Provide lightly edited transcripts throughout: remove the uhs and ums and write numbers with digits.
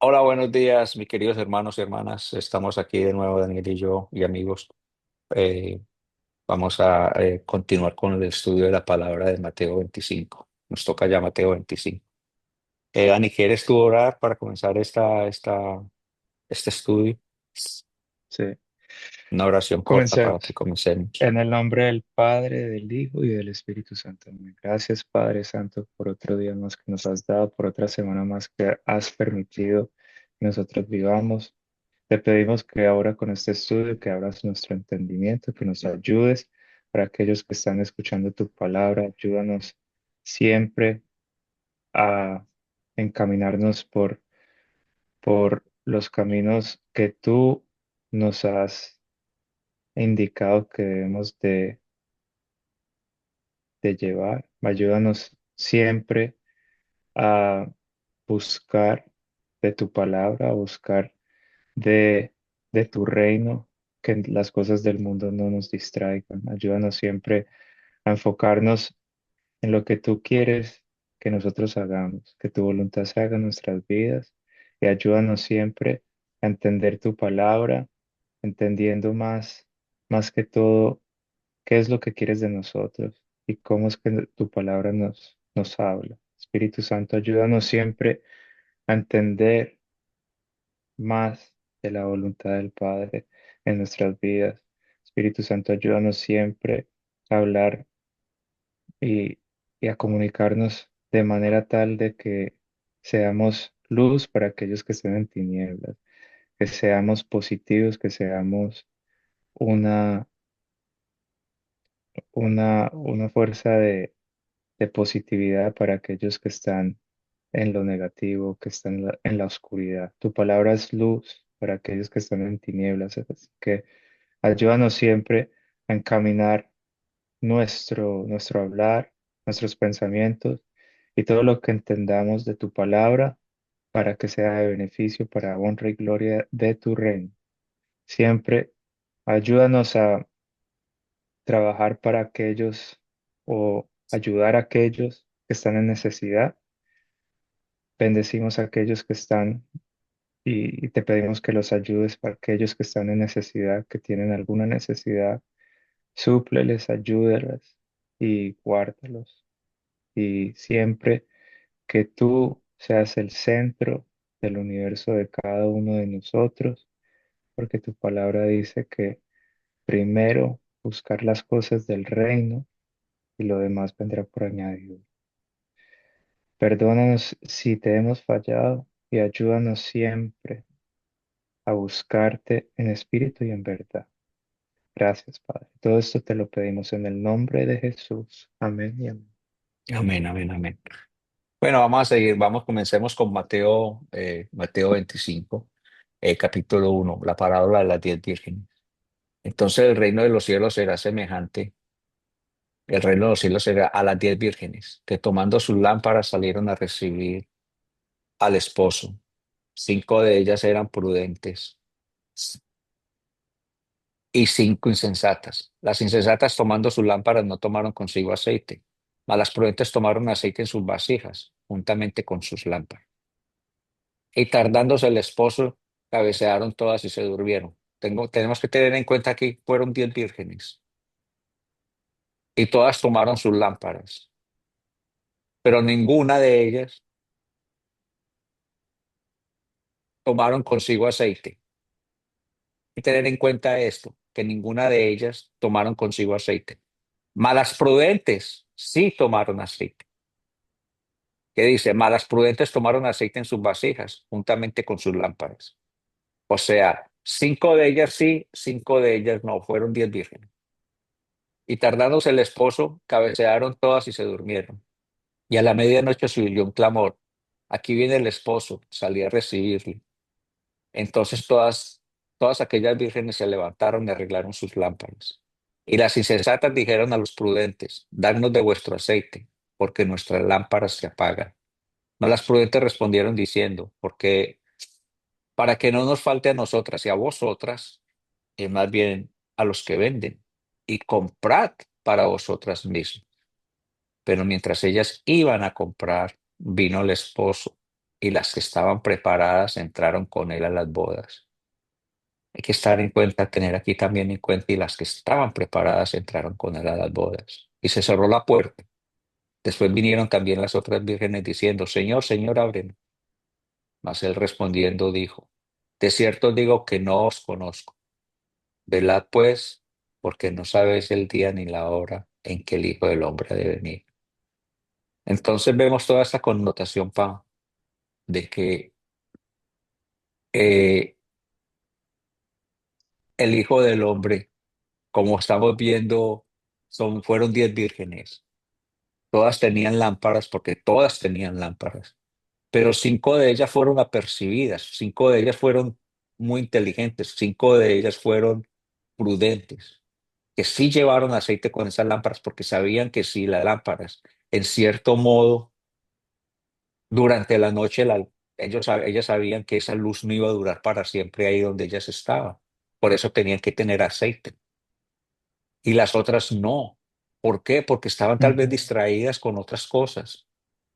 Hola, buenos días, mis queridos hermanos y hermanas. Estamos aquí de nuevo, Daniel y yo, y amigos. Eh, Vamos a continuar con el estudio de la palabra de Mateo 25. Nos toca ya Mateo 25. Dani, ¿quieres tú orar para comenzar este estudio? Sí. Una oración corta para que Comencemos. comencemos. En el nombre del Padre, del Hijo y del Espíritu Santo. Amén. Gracias, Padre Santo, por otro día más que nos has dado, por otra semana más que has permitido que nosotros vivamos. Te pedimos que ahora con este estudio, que abras nuestro entendimiento, que nos ayudes para aquellos que están escuchando tu palabra. Ayúdanos siempre a encaminarnos por los caminos que tú nos has indicado que debemos de llevar. Ayúdanos siempre a buscar de tu palabra, a buscar de, de tu reino, que las cosas del mundo no nos distraigan. Ayúdanos siempre a enfocarnos en lo que tú quieres que nosotros hagamos, que tu voluntad se haga en nuestras vidas y ayúdanos siempre a entender tu palabra, entendiendo más que todo qué es lo que quieres de nosotros y cómo es que tu palabra nos habla. Espíritu Santo, ayúdanos siempre a entender más de la voluntad del Padre en nuestras vidas. Espíritu Santo, ayúdanos siempre a hablar y, y a comunicarnos de manera tal de que seamos luz para aquellos que estén en tinieblas, que seamos positivos, que seamos una, una fuerza de positividad para aquellos que están en lo negativo, que están en la oscuridad. Tu palabra es luz para aquellos que están en tinieblas, así que ayúdanos siempre a encaminar nuestro hablar, nuestros pensamientos y todo lo que entendamos de tu palabra para que sea de beneficio para honra y gloria de tu reino. Siempre ayúdanos a trabajar para aquellos o ayudar a aquellos que están en necesidad. Bendecimos a aquellos que están y te pedimos que los ayudes para aquellos que están en necesidad, que tienen alguna necesidad. Súpleles, ayúdeles y guárdalos. Y siempre que tú seas el centro del universo de cada uno de nosotros, porque tu palabra dice que primero buscar las cosas del reino y lo demás vendrá por añadidura. Perdónanos si te hemos fallado y ayúdanos siempre a buscarte en espíritu y en verdad. Gracias, Padre. Todo esto te lo pedimos en el nombre de Jesús. Amén y amén. Amén, amén, amén. Bueno, vamos a seguir. Comencemos con Mateo 25, capítulo 1, la parábola de las 10 vírgenes. Entonces el reino de los cielos será semejante. El reino de los cielos será a las 10 vírgenes, que tomando sus lámparas salieron a recibir al esposo. 5 de ellas eran prudentes y 5 insensatas. Las insensatas tomando sus lámparas no tomaron consigo aceite, mas las prudentes tomaron aceite en sus vasijas, juntamente con sus lámparas. Y tardándose el esposo, cabecearon todas y se durmieron. Tenemos que tener en cuenta que fueron 10 vírgenes y todas tomaron sus lámparas, pero ninguna de ellas tomaron consigo aceite. Y tener en cuenta esto, que ninguna de ellas tomaron consigo aceite. Malas prudentes sí tomaron aceite. ¿Qué dice? Malas prudentes tomaron aceite en sus vasijas, juntamente con sus lámparas. O sea, 5 de ellas sí, 5 de ellas no, fueron 10 vírgenes. Y tardándose el esposo, cabecearon todas y se durmieron. Y a la medianoche se oyó un clamor. Aquí viene el esposo, salí a recibirle. Entonces todas aquellas vírgenes se levantaron y arreglaron sus lámparas. Y las insensatas dijeron a los prudentes, dadnos de vuestro aceite, porque nuestras lámparas se apagan. No, las prudentes respondieron diciendo, porque para que no nos falte a nosotras y a vosotras, más bien a los que venden, y comprad para vosotras mismas. Pero mientras ellas iban a comprar, vino el esposo, y las que estaban preparadas entraron con él a las bodas. Hay que estar en cuenta, tener aquí también en cuenta, y las que estaban preparadas entraron con él a las bodas. Y se cerró la puerta. Después vinieron también las otras vírgenes diciendo, Señor, Señor, ábrenos. Mas él respondiendo dijo, de cierto os digo que no os conozco. Velad pues, porque no sabéis el día ni la hora en que el Hijo del Hombre ha de venir. Entonces vemos toda esta connotación, de que eh, el Hijo del Hombre, como estamos viendo, fueron 10 vírgenes. Todas tenían lámparas porque todas tenían lámparas, pero 5 de ellas fueron apercibidas, 5 de ellas fueron muy inteligentes, 5 de ellas fueron prudentes, que sí llevaron aceite con esas lámparas porque sabían que si las lámparas, en cierto modo, durante la noche, ellas sabían que esa luz no iba a durar para siempre ahí donde ellas estaban. Por eso tenían que tener aceite. Y las otras no. ¿Por qué? Porque estaban tal vez Ujú. distraídas con otras cosas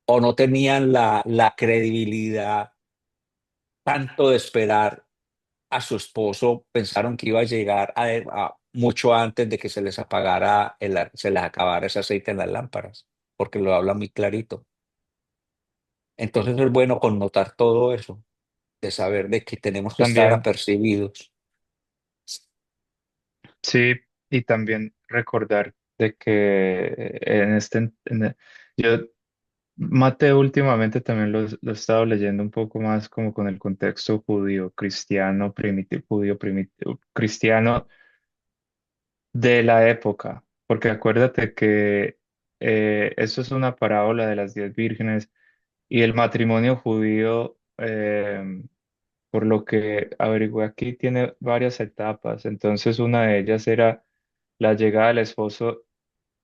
o no tenían la credibilidad tanto de esperar a su esposo. Pensaron que iba a llegar mucho antes de que se les apagara, se les acabara ese aceite en las lámparas, porque lo habla muy clarito. Entonces es bueno connotar todo eso, de saber de que tenemos que estar También, apercibidos. sí, y también recordar de que yo Mateo últimamente también lo he estado leyendo un poco más como con el contexto judío, cristiano, primitivo, judío, primitivo, cristiano de la época, porque acuérdate que eso es una parábola de las 10 vírgenes y el matrimonio judío, por lo que averigüé aquí, tiene varias etapas. Entonces, una de ellas era la llegada del esposo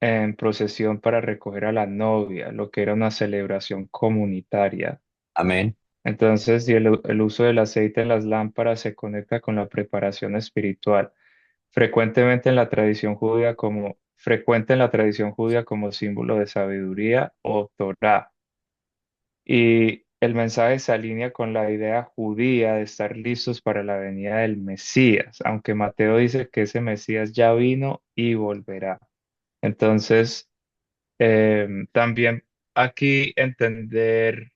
en procesión para recoger a la novia, lo que era una celebración comunitaria. Amén. Entonces, y el uso del aceite en las lámparas se conecta con la preparación espiritual, frecuente en la tradición judía como símbolo de sabiduría o Torá. Y el mensaje se alinea con la idea judía de estar listos para la venida del Mesías, aunque Mateo dice que ese Mesías ya vino y volverá. Entonces, también aquí entender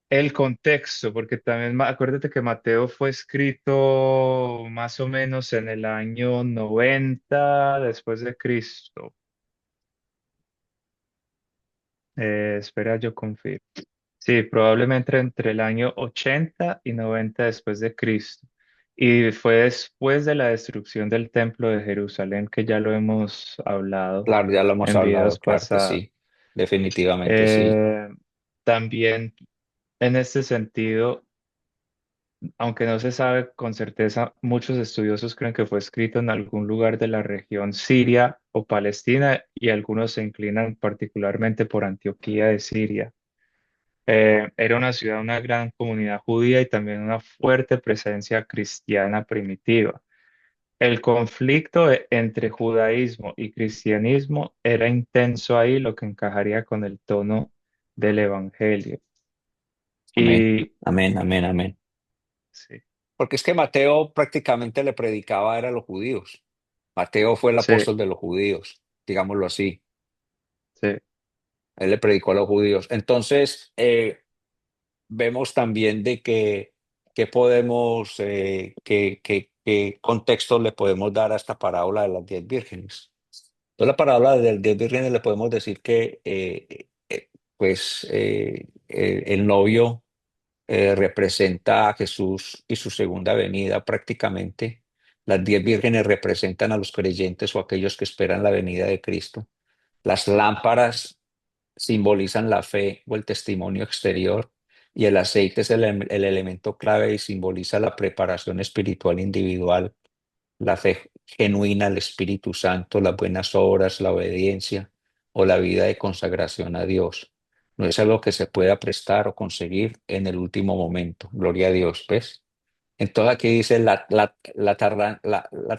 el contexto, porque también acuérdate que Mateo fue escrito más o menos en el año 90 después de Cristo. Espera, yo confirmo. Sí, probablemente entre el año 80 y 90 después de Cristo. Y fue después de la destrucción del Templo de Jerusalén, que ya lo hemos hablado Claro, ya lo hemos en videos hablado, claro que pasados. sí. Definitivamente sí. Eh, También en este sentido, aunque no se sabe con certeza, muchos estudiosos creen que fue escrito en algún lugar de la región Siria o Palestina y algunos se inclinan particularmente por Antioquía de Siria. Era una ciudad, una gran comunidad judía y también una fuerte presencia cristiana primitiva. El conflicto entre judaísmo y cristianismo era intenso ahí, lo que encajaría con el tono del evangelio. Amén. Y Amén, amén, amén. sí, Porque es que Mateo prácticamente le predicaba era a los judíos. Mateo fue el sí, apóstol de los judíos, digámoslo así. sí, Él le predicó a los judíos. Entonces, vemos también de que podemos, qué contexto le podemos dar a esta parábola de las 10 vírgenes. Entonces, la parábola de las 10 vírgenes le podemos decir que, pues, el novio representa a Jesús y su segunda venida prácticamente. Las 10 vírgenes representan a los creyentes o aquellos que esperan la venida de Cristo. Las lámparas simbolizan la fe o el testimonio exterior, y el aceite es el elemento clave y simboliza la preparación espiritual individual, la fe genuina, el Espíritu Santo, las buenas obras, la obediencia o la vida de consagración a Dios. No es algo que se pueda prestar o conseguir en el último momento. Gloria a Dios, ¿ves? Entonces aquí dice la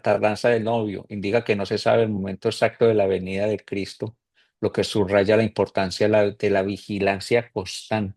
tardanza del novio, indica que no se sabe el momento exacto de la venida de Cristo, lo que subraya la importancia de la vigilancia constante.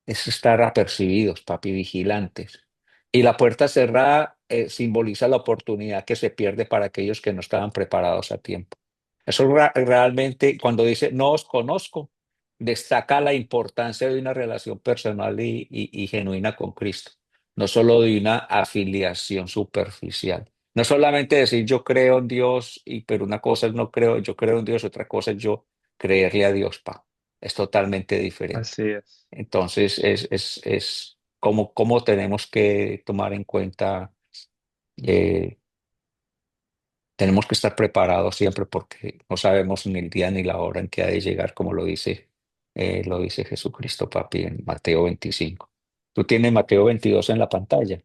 es estar apercibidos, papi, vigilantes. Y la puerta cerrada simboliza la oportunidad que se pierde para aquellos que no estaban preparados a tiempo. Eso realmente, cuando dice no os conozco, destaca la importancia de una relación personal y genuina con Cristo, no solo de una afiliación superficial. No solamente decir yo creo en Dios, pero una cosa es no creo, yo creo en Dios, otra cosa es yo creerle a Dios, pa. Es totalmente diferente. Así es. Entonces, es cómo tenemos que tomar en cuenta, eh, tenemos que estar preparados siempre porque no sabemos ni el día ni la hora en que ha de llegar, como lo dice Jesucristo, papi, en Mateo 25. Tú tienes Mateo 22 en la pantalla.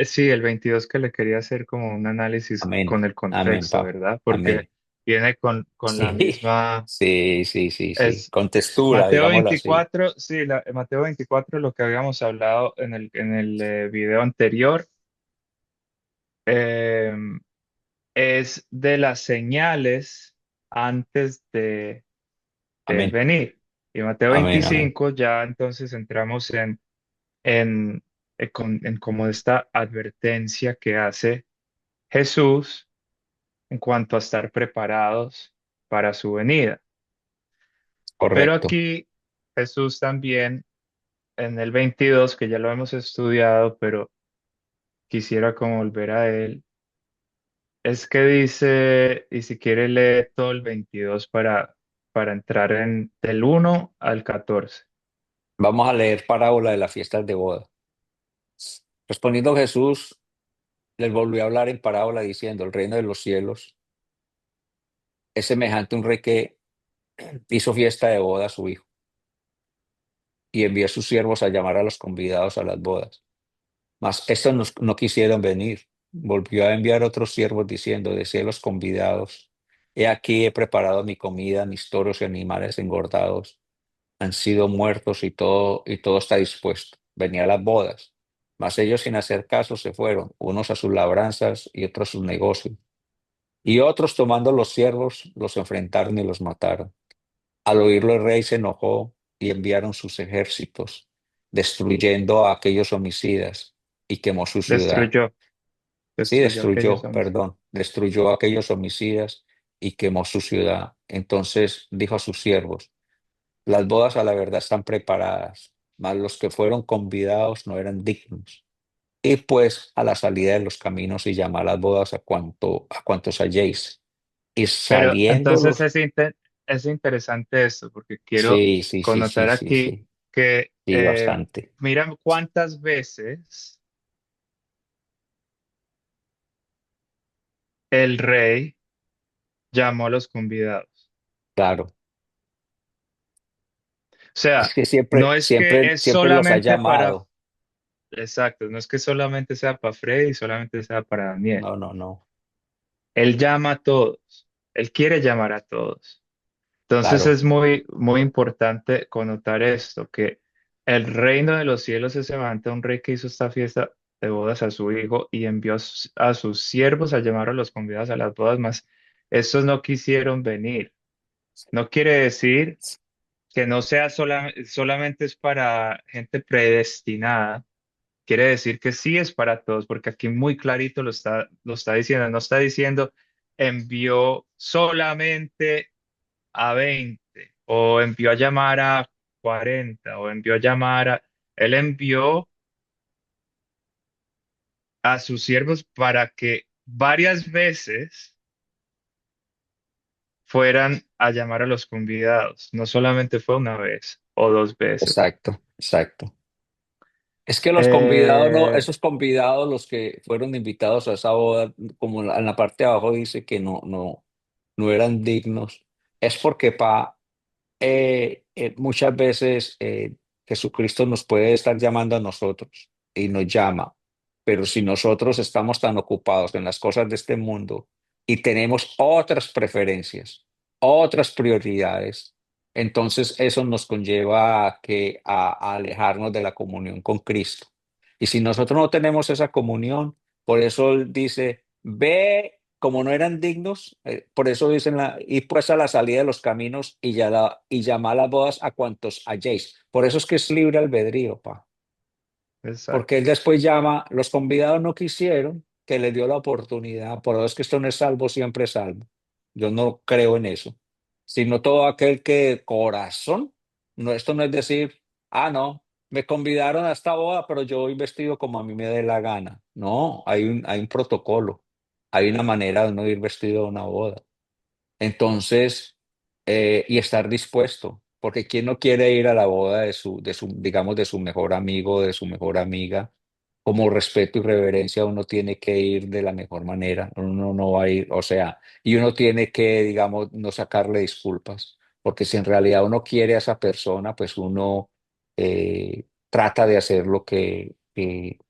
Sí, el 22 que le quería hacer como un análisis Amén, con el amén, contexto, pa, ¿verdad? Porque amén. viene con la Sí, misma, sí, sí, sí, sí. es Con textura, Mateo digámoslo así. 24, sí, Mateo 24, lo que habíamos hablado en el video anterior, eh, es de las señales antes de él Amén, venir. Y Mateo amén, amén. 25 ya entonces entramos en, en como esta advertencia que hace Jesús en cuanto a estar preparados para su venida. Pero Correcto. aquí Jesús también en el 22, que ya lo hemos estudiado, pero quisiera como volver a él, es que dice, y si quiere lee todo el 22 para entrar en del 1 al 14. Vamos a leer parábola de las fiestas de boda. Respondiendo Jesús, les volvió a hablar en parábola diciendo, el reino de los cielos es semejante a un rey que hizo fiesta de boda a su hijo y envió a sus siervos a llamar a los convidados a las bodas. Mas estos no quisieron venir. Volvió a enviar otros siervos diciendo, decía a los convidados, he aquí he preparado mi comida, mis toros y animales engordados han sido muertos y todo está dispuesto. Venía a las bodas. Mas ellos sin hacer caso se fueron, unos a sus labranzas y otros a sus negocios. Y otros tomando los siervos los enfrentaron y los mataron. Al oírlo el rey se enojó y enviaron sus ejércitos, destruyendo a aquellos homicidas y quemó su ciudad. Destruyó, Sí, destruyó aquellos destruyó, hombres. perdón, destruyó a aquellos homicidas y quemó su ciudad. Entonces dijo a sus siervos, las bodas a la verdad están preparadas, mas los que fueron convidados no eran dignos. Y pues a la salida de los caminos y llamad a las bodas a cuantos halléis. Y Pero saliendo entonces los... es interesante esto, porque quiero Sí, sí, sí, sí, connotar sí, aquí sí, que sí, bastante. mira cuántas veces el rey llamó a los convidados. Claro. O Es sea, que no siempre, es que siempre, es siempre los ha solamente para, llamado. exacto, no es que solamente sea para Freddy y solamente sea para Daniel. No, no, no. Él llama a todos, él quiere llamar a todos. Entonces Claro, es muy, muy importante connotar esto, que el reino de los cielos es semejante a un rey que hizo esta fiesta de bodas a su hijo y envió a sus siervos a llamar a los convidados a las bodas, mas estos no quisieron venir. No quiere decir que no sea solamente es para gente predestinada, quiere decir que sí es para todos, porque aquí muy clarito lo está diciendo, no está diciendo envió solamente a 20 o envió a llamar a 40 o envió a llamar a... Él envió a sus siervos para que varias veces fueran a llamar a los convidados. No solamente fue una vez o dos veces. exacto, exacto. Es que los convidados, no, Eh, esos convidados, los que fueron invitados a esa boda, como en la parte de abajo dice que no eran dignos, es porque muchas veces Jesucristo nos puede estar llamando a nosotros y nos llama, pero si nosotros estamos tan ocupados en las cosas de este mundo y tenemos otras preferencias, otras prioridades, entonces eso nos conlleva a alejarnos de la comunión con Cristo. Y si nosotros no tenemos esa comunión, por eso Él dice, ve. como no eran dignos, por eso dicen y pues a la salida de los caminos y llamad a las bodas a cuantos halléis. Por eso es que es libre albedrío, pa. Porque él exacto. después llama, los convidados no quisieron, que les dio la oportunidad, por eso es que esto no es salvo, siempre es salvo. Yo no creo en eso, sino todo aquel que de corazón, no, esto no es decir, no, me convidaron a esta boda, pero yo voy vestido como a mí me dé la gana. No, hay un protocolo, hay una manera de uno ir vestido a una boda. Entonces, y estar dispuesto, porque ¿quién no quiere ir a la boda digamos, de su mejor amigo, de su mejor amiga? Como respeto y reverencia, uno tiene que ir de la mejor manera, uno no va a ir, o sea, y uno tiene que, digamos, no sacarle disculpas, porque si en realidad uno quiere a esa persona, pues uno trata de hacer lo que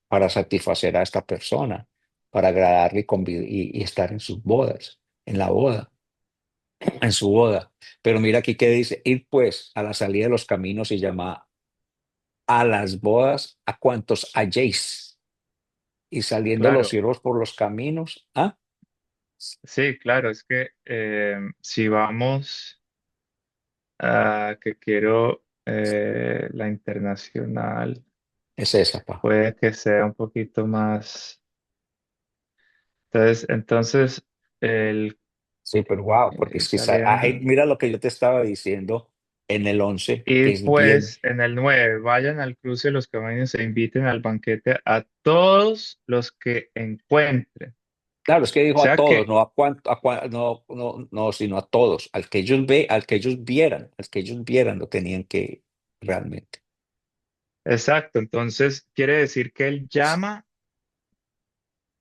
para satisfacer a esta persona, para agradarle y estar en sus bodas, en la boda en su boda. Pero mira aquí que dice, ir pues a la salida de los caminos y llama a las bodas a cuantos halléis. Y saliendo los Claro, siervos por los caminos, sí, claro, es que si vamos a que quiero la internacional, es esa, pa. puede que sea un poquito más. Entonces el Sí, pero wow, porque es que saliendo. mira lo que yo te estaba diciendo en el 11 que Y es bien. pues en el 9 vayan al cruce de los caminos e inviten al banquete a todos los que encuentren. Claro, es que O dijo a sea todos, que, no no, no, no, sino a todos. Al que ellos vieran, al que ellos vieran lo tenían que realmente. exacto, entonces quiere decir que él llama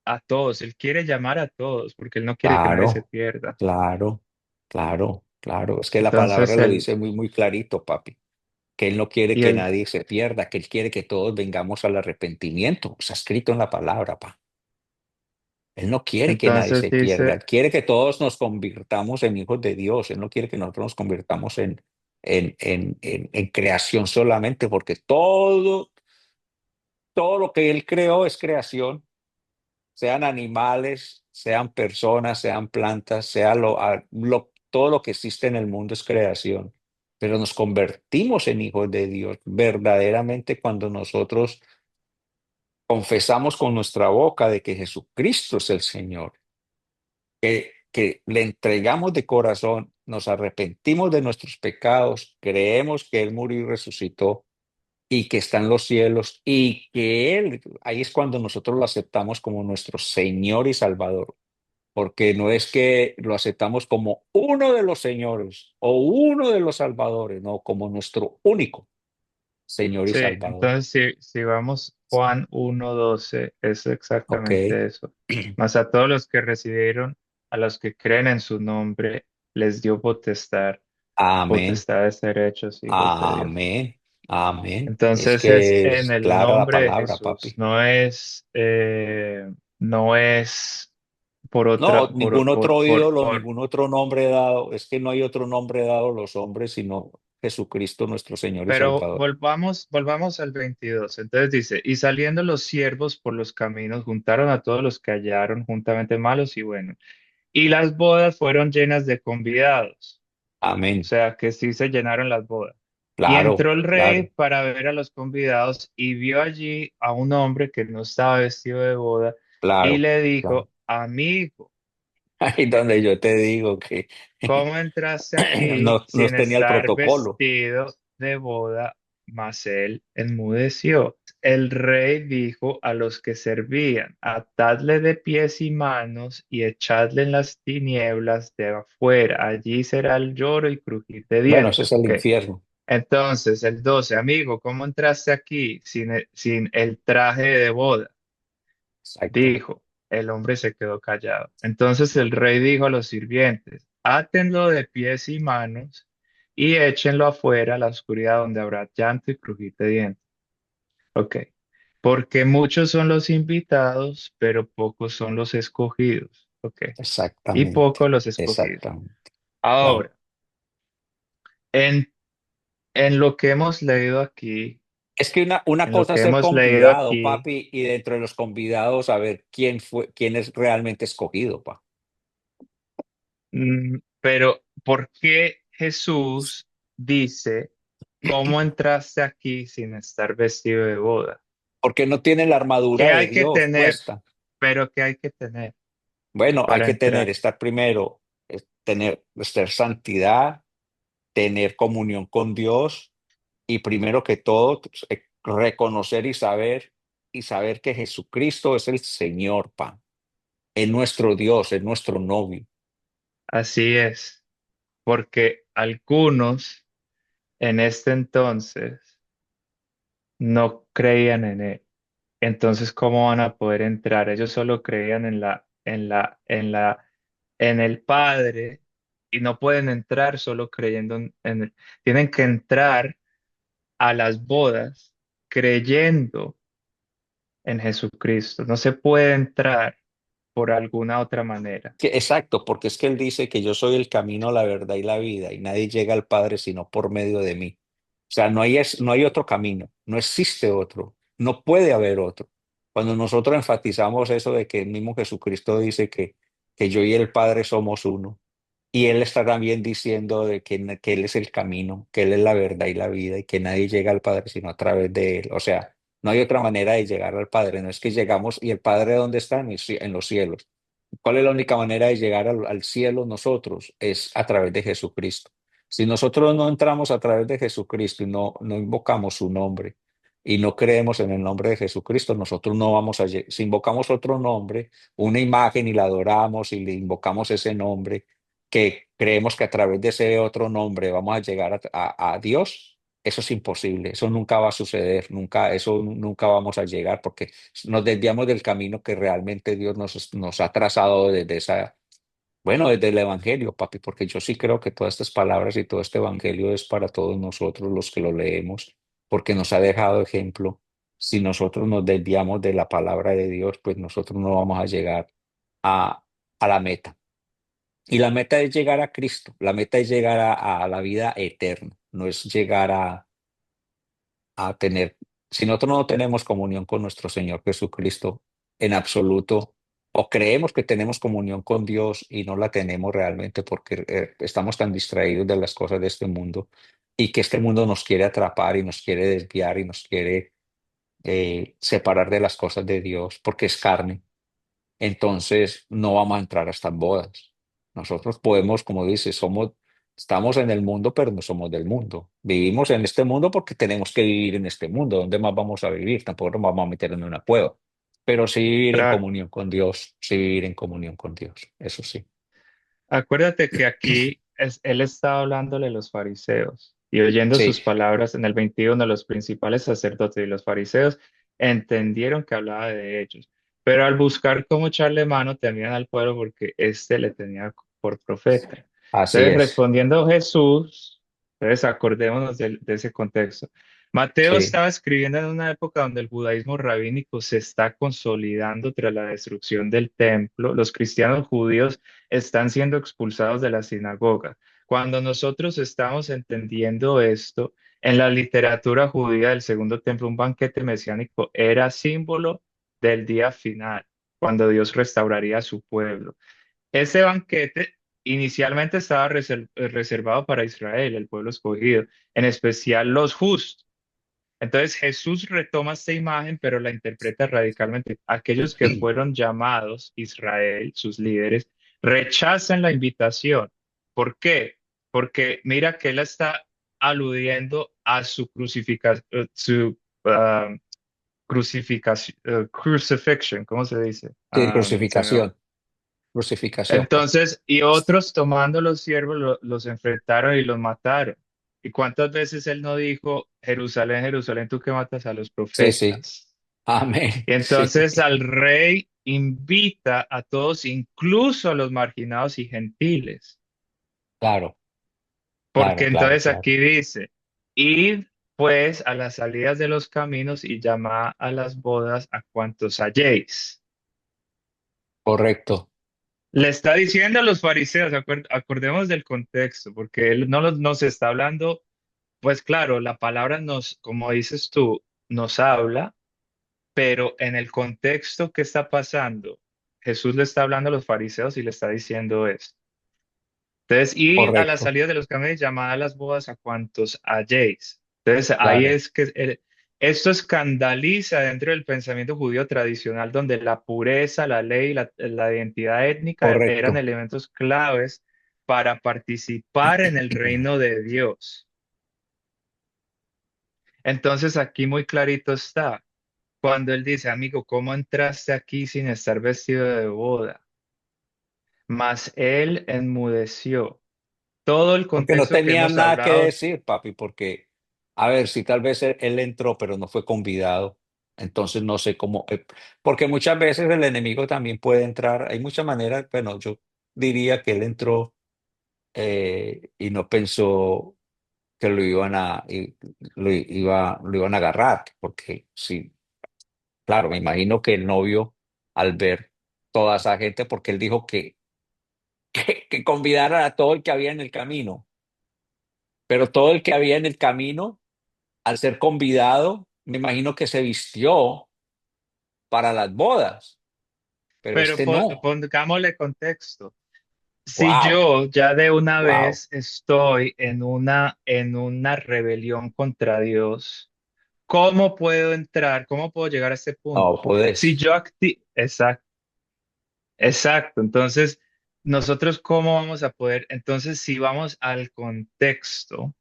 a todos, él quiere llamar a todos porque él no quiere que nadie se Claro, pierda. claro, claro, claro. Es que la palabra Entonces lo él, dice muy, muy clarito, papi, que Él no quiere y que él, nadie se pierda, que Él quiere que todos vengamos al arrepentimiento. Está escrito en la palabra, pa. Él no quiere que nadie entonces se pierda. dice, Él quiere que todos nos convirtamos en hijos de Dios. Él no quiere que nosotros nos convirtamos en creación solamente, porque todo lo que Él creó es creación, sean animales, sean personas, sean plantas, sea todo lo que existe en el mundo es creación. Pero nos convertimos en hijos de Dios verdaderamente cuando nosotros confesamos con nuestra boca de que Jesucristo es el Señor, que le entregamos de corazón, nos arrepentimos de nuestros pecados, creemos que Él murió y resucitó y que está en los cielos y que Él, ahí es cuando nosotros lo aceptamos como nuestro Señor y Salvador. Porque no es que lo aceptamos como uno de los señores o uno de los salvadores, no, como nuestro único Señor y sí, Salvador. entonces si vamos Juan 1:12 es Ok. exactamente eso. Mas a todos los que recibieron, a los que creen en su nombre, les dio Amén. potestad de ser hechos hijos de Dios. Amén. Amén. Es Entonces es que en es el clara la nombre de palabra, Jesús, papi. no es por No, otra, ningún otro ídolo, por. ningún otro nombre dado. Es que no hay otro nombre dado a los hombres sino Jesucristo nuestro Señor y Pero Salvador. volvamos al 22. Entonces dice, y saliendo los siervos por los caminos, juntaron a todos los que hallaron, juntamente malos y buenos. Y las bodas fueron llenas de convidados. O Amén. sea que sí se llenaron las bodas. Y Claro, entró el claro, rey para ver a los convidados y vio allí a un hombre que no estaba vestido de boda y claro, le claro. dijo, amigo, Ahí donde yo te digo que ¿cómo entraste aquí no sin tenía el estar protocolo. vestido de boda? Mas él enmudeció. El rey dijo a los que servían, atadle de pies y manos y echadle en las tinieblas de afuera. Allí será el lloro y crujir de Bueno, ese dientes. es el Ok. infierno. Entonces, el 12, amigo, ¿cómo entraste aquí sin el traje de boda? Exacto, Dijo, el hombre se quedó callado. Entonces el rey dijo a los sirvientes, átenlo de pies y manos y échenlo afuera a la oscuridad donde habrá llanto y crujir de dientes. Ok, porque muchos son los invitados, pero pocos son los escogidos. Ok, y exactamente, pocos los escogidos. exactamente. Claro. Ahora, en, en lo que hemos leído aquí, Es que una en lo cosa es que ser hemos leído convidado, aquí, papi, y dentro de los convidados a ver quién es realmente escogido, pa. Pero, ¿por qué Jesús dice, ¿cómo entraste aquí sin estar vestido de boda? Porque no tienen la ¿Qué armadura de hay que Dios tener? puesta. Pero ¿qué hay que tener Bueno, hay para que tener, entrar? estar primero, tener santidad, tener comunión con Dios y primero que todo, pues, reconocer y saber que Jesucristo es el Señor, es nuestro Dios, es nuestro novio. Así es, porque algunos en este entonces no creían en él. Entonces, ¿cómo van a poder entrar? Ellos solo creían en el Padre y no pueden entrar solo creyendo tienen que entrar a las bodas creyendo en Jesucristo. No se puede entrar por alguna otra manera. Exacto, porque es que Él dice que yo soy el camino, la verdad y la vida, y nadie llega al Padre sino por medio de mí. O sea, no hay otro camino, no existe otro, no puede haber otro. Cuando nosotros enfatizamos eso de que el mismo Jesucristo dice que yo y el Padre somos uno, y Él está también diciendo de que Él es el camino, que Él es la verdad y la vida, y que nadie llega al Padre sino a través de Él. O sea, no hay otra manera de llegar al Padre, no es que llegamos y el Padre ¿dónde está? En los cielos. ¿Cuál es la única manera de llegar al cielo nosotros? Es a través de Jesucristo. Si nosotros no entramos a través de Jesucristo y no invocamos su nombre y no creemos en el nombre de Jesucristo, nosotros no vamos a llegar. Si invocamos otro nombre, una imagen y la adoramos y le invocamos ese nombre, que creemos que a través de ese otro nombre vamos a llegar a Dios, eso es imposible, eso nunca va a suceder, nunca, eso nunca vamos a llegar porque nos desviamos del camino que realmente Dios nos ha trazado desde bueno, desde el Evangelio, papi, porque yo sí creo que todas estas palabras y todo este Evangelio es para todos nosotros los que lo leemos, porque nos ha dejado ejemplo. Si nosotros nos desviamos de la palabra de Dios, pues nosotros no vamos a llegar a, a la meta. Y la meta es llegar a Cristo, la meta es llegar a la vida eterna, no es llegar a tener, si nosotros no tenemos comunión con nuestro Señor Jesucristo en absoluto, o creemos que tenemos comunión con Dios y no la tenemos realmente porque estamos tan distraídos de las cosas de este mundo y que este mundo nos quiere atrapar y nos quiere desviar y nos quiere separar de las cosas de Dios porque es carne, entonces no vamos a entrar a estas bodas. Nosotros podemos, como dice, estamos en el mundo, pero no somos del mundo. Vivimos en este mundo porque tenemos que vivir en este mundo. ¿Dónde más vamos a vivir? Tampoco nos vamos a meter en una cueva. Pero sí vivir en Claro. comunión con Dios, sí vivir en comunión con Dios, eso sí. Acuérdate que aquí él estaba hablándole a los fariseos y oyendo Sí, sus palabras en el 21, los principales sacerdotes y los fariseos entendieron que hablaba de ellos, pero al buscar cómo echarle mano temían al pueblo porque éste le tenía por profeta. así Entonces, es. respondiendo Jesús, entonces acordémonos de ese contexto. Mateo Sí, estaba escribiendo en una época donde el judaísmo rabínico se está consolidando tras la destrucción del templo. Los cristianos judíos están siendo expulsados de la sinagoga. Cuando nosotros estamos entendiendo esto, en la literatura judía del Segundo Templo, un banquete mesiánico era símbolo del día final, cuando Dios restauraría a su pueblo. Ese banquete inicialmente estaba reservado para Israel, el pueblo escogido, en especial los justos. Entonces Jesús retoma esta imagen, pero la interpreta radicalmente. Aquellos que fueron llamados Israel, sus líderes, rechazan la invitación. ¿Por qué? Porque mira que él está aludiendo a su crucificación, crucifixion, ¿cómo se dice? sí, Se me va. crucificación, crucificación, pa. Entonces, y otros tomando los siervos los enfrentaron y los mataron. ¿Y cuántas veces él no dijo, Jerusalén, Jerusalén, tú que matas a los Sí, sí, profetas? amén, Y sí, entonces al rey invita a todos, incluso a los marginados y gentiles, claro, porque claro, claro, entonces claro, aquí dice, id pues a las salidas de los caminos y llamad a las bodas a cuantos halléis. correcto. Le está diciendo a los fariseos, acordemos del contexto, porque él no nos está hablando, pues claro, la palabra nos, como dices tú, nos habla, pero en el contexto que está pasando, Jesús le está hablando a los fariseos y le está diciendo esto. Entonces, y a la correcto, salida de los camellos, llamad a las bodas a cuantos halléis. Entonces, ahí claro, es que esto escandaliza dentro del pensamiento judío tradicional, donde la pureza, la ley, la identidad étnica eran correcto. elementos claves para participar en el reino de Dios. Entonces, aquí muy clarito está, cuando él dice, amigo, ¿cómo entraste aquí sin estar vestido de boda? Mas él enmudeció. Todo el Porque no contexto que tenía hemos nada que hablado. decir, papi, porque, a ver, si tal vez él entró, pero no fue convidado, entonces no sé cómo, porque muchas veces el enemigo también puede entrar, hay muchas maneras, bueno, yo diría que él entró y no pensó que lo iban a agarrar, porque sí, claro, me imagino que el novio, al ver toda esa gente, porque él dijo que convidaran a todo el que había en el camino, pero todo el que había en el camino, al ser convidado, me imagino que se vistió para las bodas, pero Pero este no. pongámosle contexto. Si Wow, yo ya de una wow. vez estoy en una rebelión contra Dios, ¿cómo puedo entrar? ¿Cómo puedo llegar a este No punto? Si puedes. yo exacto, exacto. Entonces, nosotros cómo vamos a poder, entonces, si vamos al contexto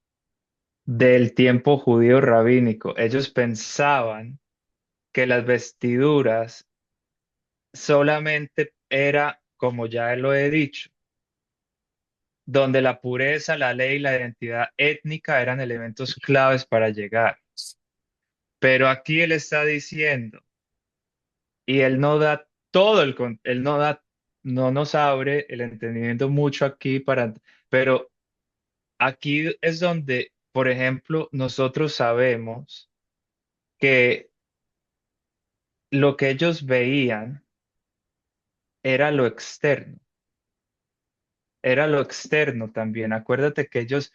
del tiempo judío rabínico, ellos pensaban que las vestiduras solamente era, como ya lo he dicho, donde la pureza, la ley y la identidad étnica eran elementos claves para llegar. Pero aquí él está diciendo, y él no da todo él no da, no nos abre el entendimiento mucho aquí pero aquí es donde, por ejemplo, nosotros sabemos que lo que ellos veían era lo externo. Era lo externo también. Acuérdate que ellos,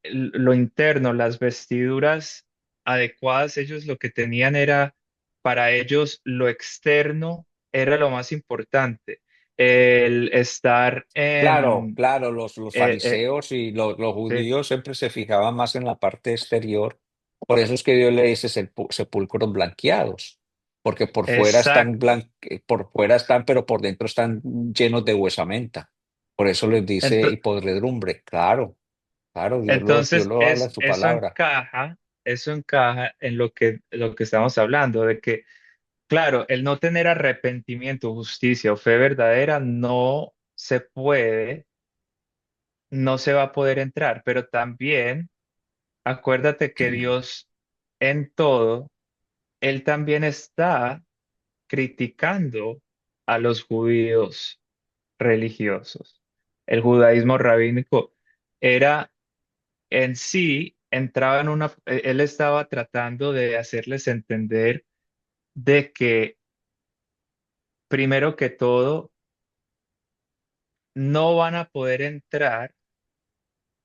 lo interno, las vestiduras adecuadas, ellos lo que tenían era, para ellos, lo externo era lo más importante. El estar Claro, en, claro, los eh, eh, fariseos y los sí, judíos siempre se fijaban más en la parte exterior. Por eso es que Dios le dice sepulcros blanqueados, porque exacto. por fuera están, pero por dentro están llenos de huesamenta. Por eso les dice y Ento- podredumbre. Claro, claro, Dios entonces, lo habla en su palabra. eso encaja en lo que estamos hablando, de que claro, el no tener arrepentimiento, justicia o fe verdadera no se puede, no se va a poder entrar, pero también acuérdate que Dios en todo, Él también está criticando a los judíos religiosos. El judaísmo rabínico era en sí, entraba en él estaba tratando de hacerles entender de que primero que todo, no van a poder entrar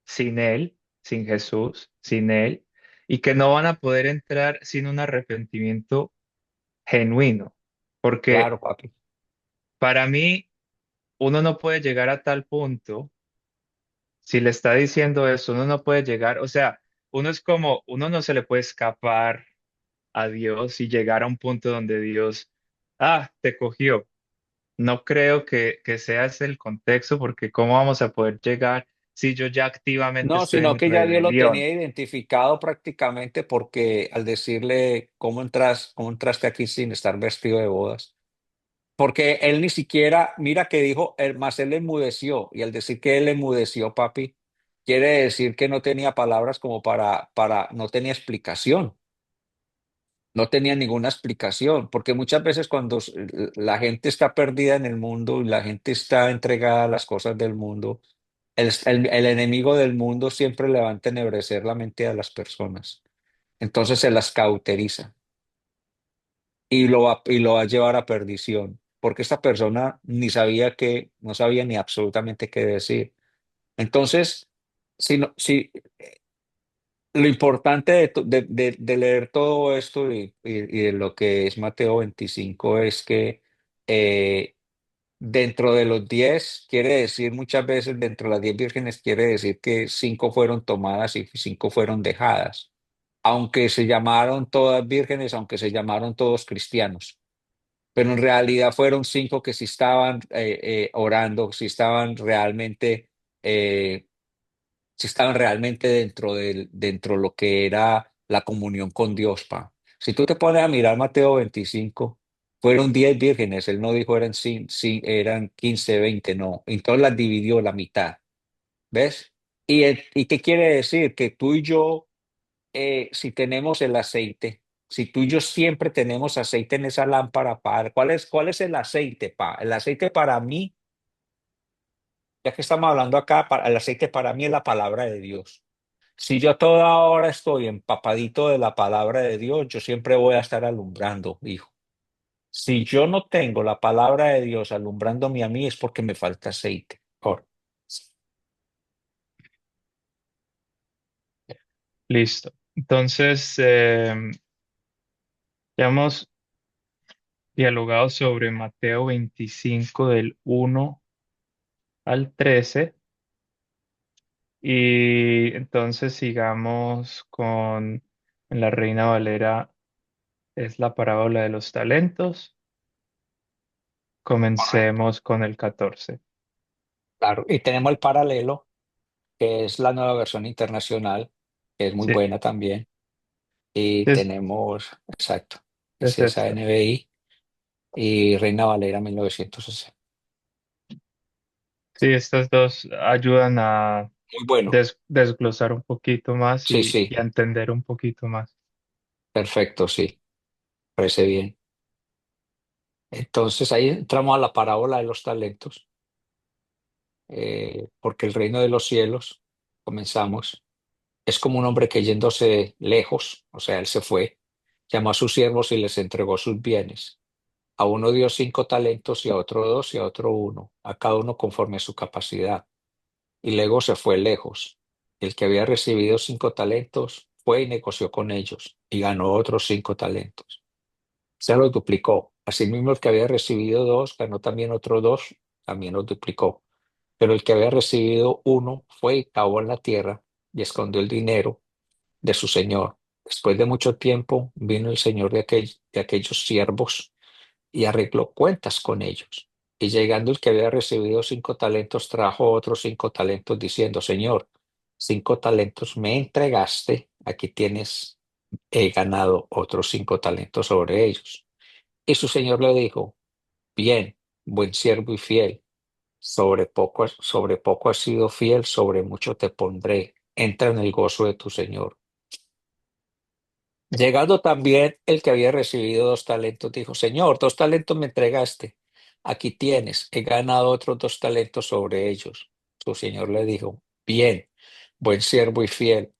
sin Él, sin Jesús, sin Él, y que no van a poder entrar sin un arrepentimiento genuino. Porque Claro, papi. para mí, uno no puede llegar a tal punto, si le está diciendo eso, uno no puede llegar, o sea, uno es como, uno no se le puede escapar a Dios y llegar a un punto donde Dios, te cogió. No creo que sea ese el contexto, porque ¿cómo vamos a poder llegar si yo ya activamente No, estoy sino en que ya Dios lo rebelión? tenía identificado prácticamente porque al decirle cómo entraste aquí sin estar vestido de bodas. Porque él ni siquiera, mira que dijo, más él enmudeció, y al decir que él enmudeció, papi, quiere decir que no tenía palabras como no tenía explicación, no tenía ninguna explicación, porque muchas veces cuando la gente está perdida en el mundo y la gente está entregada a las cosas del mundo, el enemigo del mundo siempre le va a entenebrecer la mente a las personas, entonces se las cauteriza y lo va a llevar a perdición, porque esta persona no sabía ni absolutamente qué decir. Entonces, si lo importante de leer todo esto y de lo que es Mateo 25 es que eh, dentro de los 10 quiere decir muchas veces, dentro de las 10 vírgenes quiere decir que 5 fueron tomadas y 5 fueron dejadas, aunque se llamaron todas vírgenes, aunque se llamaron todos cristianos. Pero en realidad fueron 5 que sí estaban orando, sí estaban realmente, eh, sí estaban realmente dentro de lo que era la comunión con Dios, pa. Si tú te pones a mirar Mateo 25, fueron 10 vírgenes, él no dijo eran 15, 20, no. Entonces las dividió la mitad, ¿ves? ¿Y qué quiere decir? Que tú y yo, si tenemos el aceite, si tú y yo siempre tenemos aceite en esa lámpara, Padre, ¿cuál es el aceite, pa? El aceite para mí, ya que estamos hablando acá, el aceite para mí es la palabra de Dios. Si yo toda hora estoy empapadito de la palabra de Dios, yo siempre voy a estar alumbrando, hijo. Si yo no tengo la palabra de Dios alumbrándome a mí, es porque me falta aceite. Listo. Entonces, ya hemos dialogado sobre Mateo 25 del 1 al 13 y entonces sigamos con en la Reina Valera, es la parábola de los talentos. Correcto. Comencemos con el 14. Claro. Y tenemos el paralelo, que es la nueva versión internacional, que es muy Sí, buena también. Y es, tenemos, exacto, es es esa esta. NBI y Reina Valera 1960. Sí, estas dos ayudan a Muy bueno. desglosar un poquito más Sí, y sí, a entender un poquito más. perfecto, sí, parece bien. Entonces ahí entramos a la parábola de los talentos, porque el reino de los cielos, comenzamos, es como un hombre que yéndose lejos, o sea, él se fue, llamó a sus siervos y les entregó sus bienes. A uno dio 5 talentos y a otro 2 y a otro 1, a cada uno conforme a su capacidad. Y luego se fue lejos. El que había recibido 5 talentos fue y negoció con ellos y ganó otros 5 talentos. Se los duplicó. Asimismo, el que había recibido 2 ganó también otros 2, también los duplicó. Pero el que había recibido 1 fue y cavó en la tierra y escondió el dinero de su señor. Después de mucho tiempo vino el señor de aquellos siervos y arregló cuentas con ellos. Y llegando el que había recibido 5 talentos, trajo otros 5 talentos, diciendo, Señor, 5 talentos me entregaste, aquí tienes, he ganado otros 5 talentos sobre ellos. Y su señor le dijo, bien, buen siervo y fiel, sobre poco has sido fiel, sobre mucho te pondré, entra en el gozo de tu señor. Llegando también el que había recibido 2 talentos, dijo, Señor, 2 talentos me entregaste. Aquí tienes, he ganado otros 2 talentos sobre ellos. Su señor le dijo, bien, buen siervo y fiel.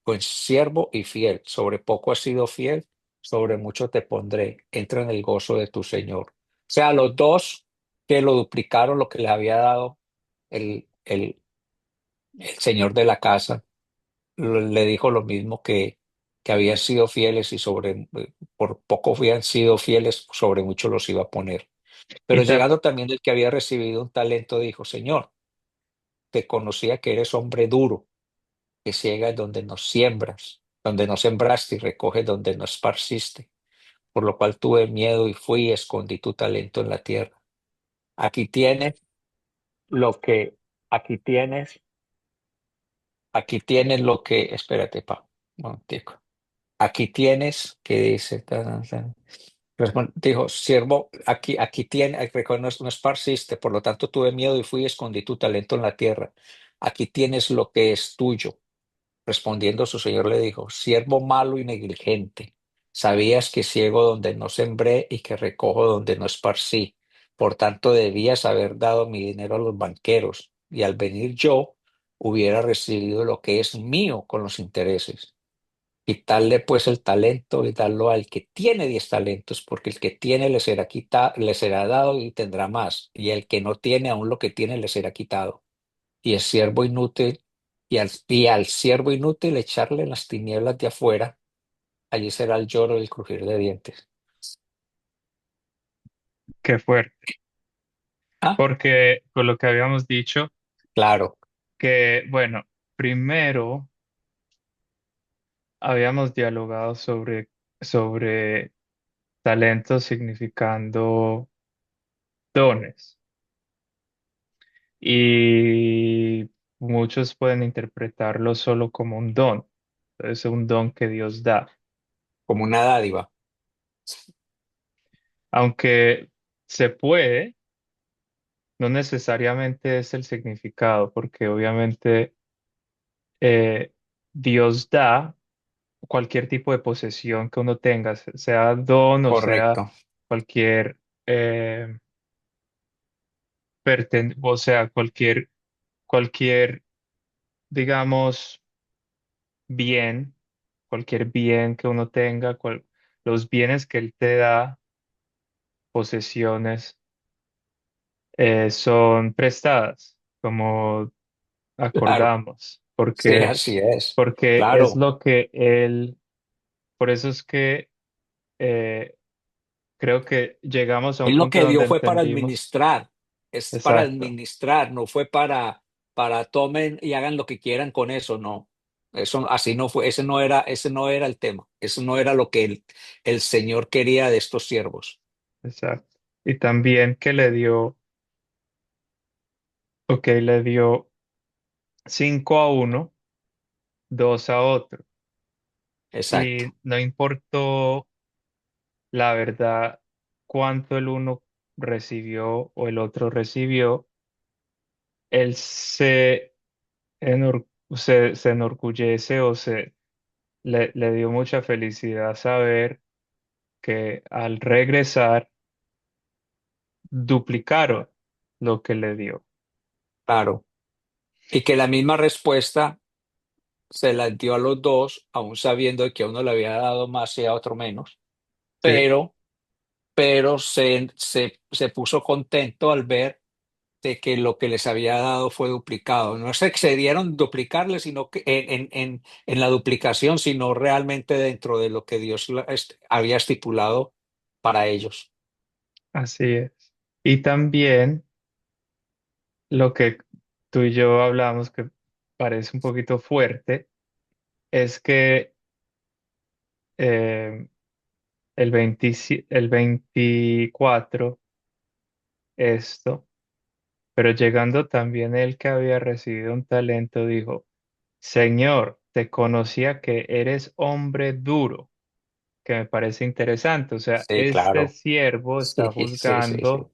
Sobre poco has sido fiel, sobre mucho te pondré. Entra en el gozo de tu señor. O sea, los dos que lo duplicaron lo que le había dado el señor de la casa le dijo lo mismo que habían sido fieles y por poco habían sido fieles, sobre mucho los iba a poner. Pero Y ta- llegando también el que había recibido un talento, dijo, Señor, te conocía que eres hombre duro, que ciegas donde no siembras, donde no sembraste y recoges donde no esparciste, por lo cual tuve miedo y fui y escondí tu talento en la tierra. Aquí tienes lo que, aquí tienes, aquí tienes lo que, espérate, un momentico. Aquí tienes, que dice, dijo, siervo, aquí tiene, no, no esparciste, por lo tanto tuve miedo y fui y escondí tu talento en la tierra. Aquí tienes lo que es tuyo. Respondiendo su señor le dijo, siervo malo y negligente, sabías que ciego donde no sembré y que recojo donde no esparcí. Por tanto, debías haber dado mi dinero a los banqueros y al venir yo hubiera recibido lo que es mío con los intereses. Quitarle pues el talento y darlo al que tiene 10 talentos, porque el que tiene le será dado y tendrá más, y el que no tiene aún lo que tiene le será quitado. Y el siervo inútil, y al siervo inútil echarle en las tinieblas de afuera, allí será el lloro y el crujir de dientes. qué fuerte. Ah, porque con lo que habíamos dicho, claro, que, bueno, primero habíamos dialogado sobre talentos significando dones y muchos pueden interpretarlo solo como un don. Es un don que Dios da, como una dádiva. aunque se puede, no necesariamente es el significado, porque obviamente eh, Dios da cualquier tipo de posesión que uno tenga, sea don o sea Correcto, cualquier, eh, o sea, cualquier, digamos, bien, cualquier bien que uno tenga, los bienes que Él te da, posesiones, son prestadas, como claro, acordamos, sí, así es, porque es claro. lo que Él, por eso es que eh, creo que llegamos a un Él lo punto que dio donde fue para entendimos, administrar, es para exacto, administrar, no fue para tomen y hagan lo que quieran con eso, no. Eso así no fue, ese no era el tema, eso no era lo que el Señor quería de estos siervos. exacto. Y también que le dio, ok, le dio 5 a uno, 2 a otro. Exacto, Y no importó la verdad cuánto el uno recibió o el otro recibió, él se enorgullece o le dio mucha felicidad saber que al regresar duplicaron lo que le dio. claro. Y que la misma respuesta se la dio a los dos, aún sabiendo que a uno le había dado más y a otro menos, Sí, pero, pero se puso contento al ver de que lo que les había dado fue duplicado. No se excedieron en duplicarle, sino que en la duplicación, sino realmente dentro de lo que Dios había estipulado para ellos. así es. Y también lo que tú y yo hablamos, que parece un poquito fuerte, es que eh, el 24 esto, pero llegando también el que había recibido un talento, dijo, Señor, te conocía que eres hombre duro, que me parece interesante. O sea, Sí, este claro. siervo Sí, está sí, sí, sí. juzgando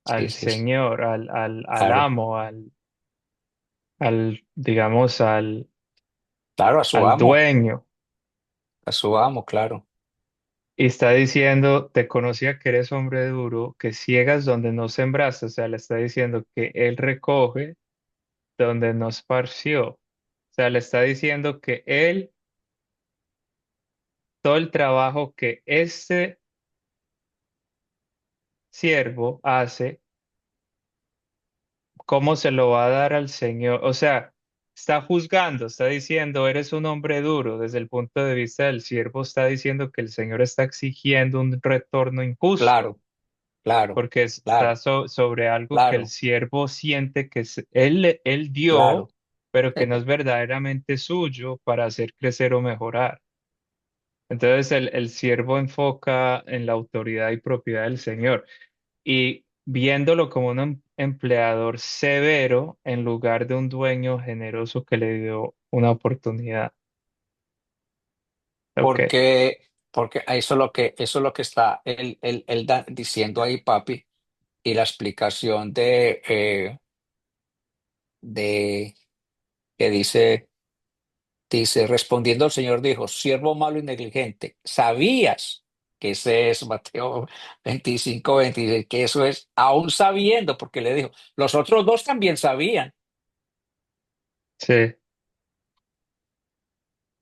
Sí, al sí, sí. Señor, al Claro. amo, digamos, Claro, al dueño. a su amo, claro. Y está diciendo, te conocía que eres hombre duro, que ciegas donde no sembraste. O sea, le está diciendo que él recoge donde no esparció. O sea, le está diciendo que él, todo el trabajo que este siervo hace, ¿cómo se lo va a dar al Señor? O sea, está juzgando, está diciendo, eres un hombre duro. Desde el punto de vista del siervo, está diciendo que el Señor está exigiendo un retorno injusto, Claro, claro, porque está claro, sobre algo que el claro, siervo siente que él dio, claro. pero que no es verdaderamente suyo para hacer crecer o mejorar. Entonces el siervo enfoca en la autoridad y propiedad del Señor y viéndolo como un empleador severo en lugar de un dueño generoso que le dio una oportunidad. Ok, Porque eso es lo que está diciendo ahí, papi, y la explicación de que dice, respondiendo el Señor dijo, siervo malo y negligente, ¿sabías que ese es Mateo 25 26 que eso es, aún sabiendo, porque le dijo, los otros dos también sabían, sí,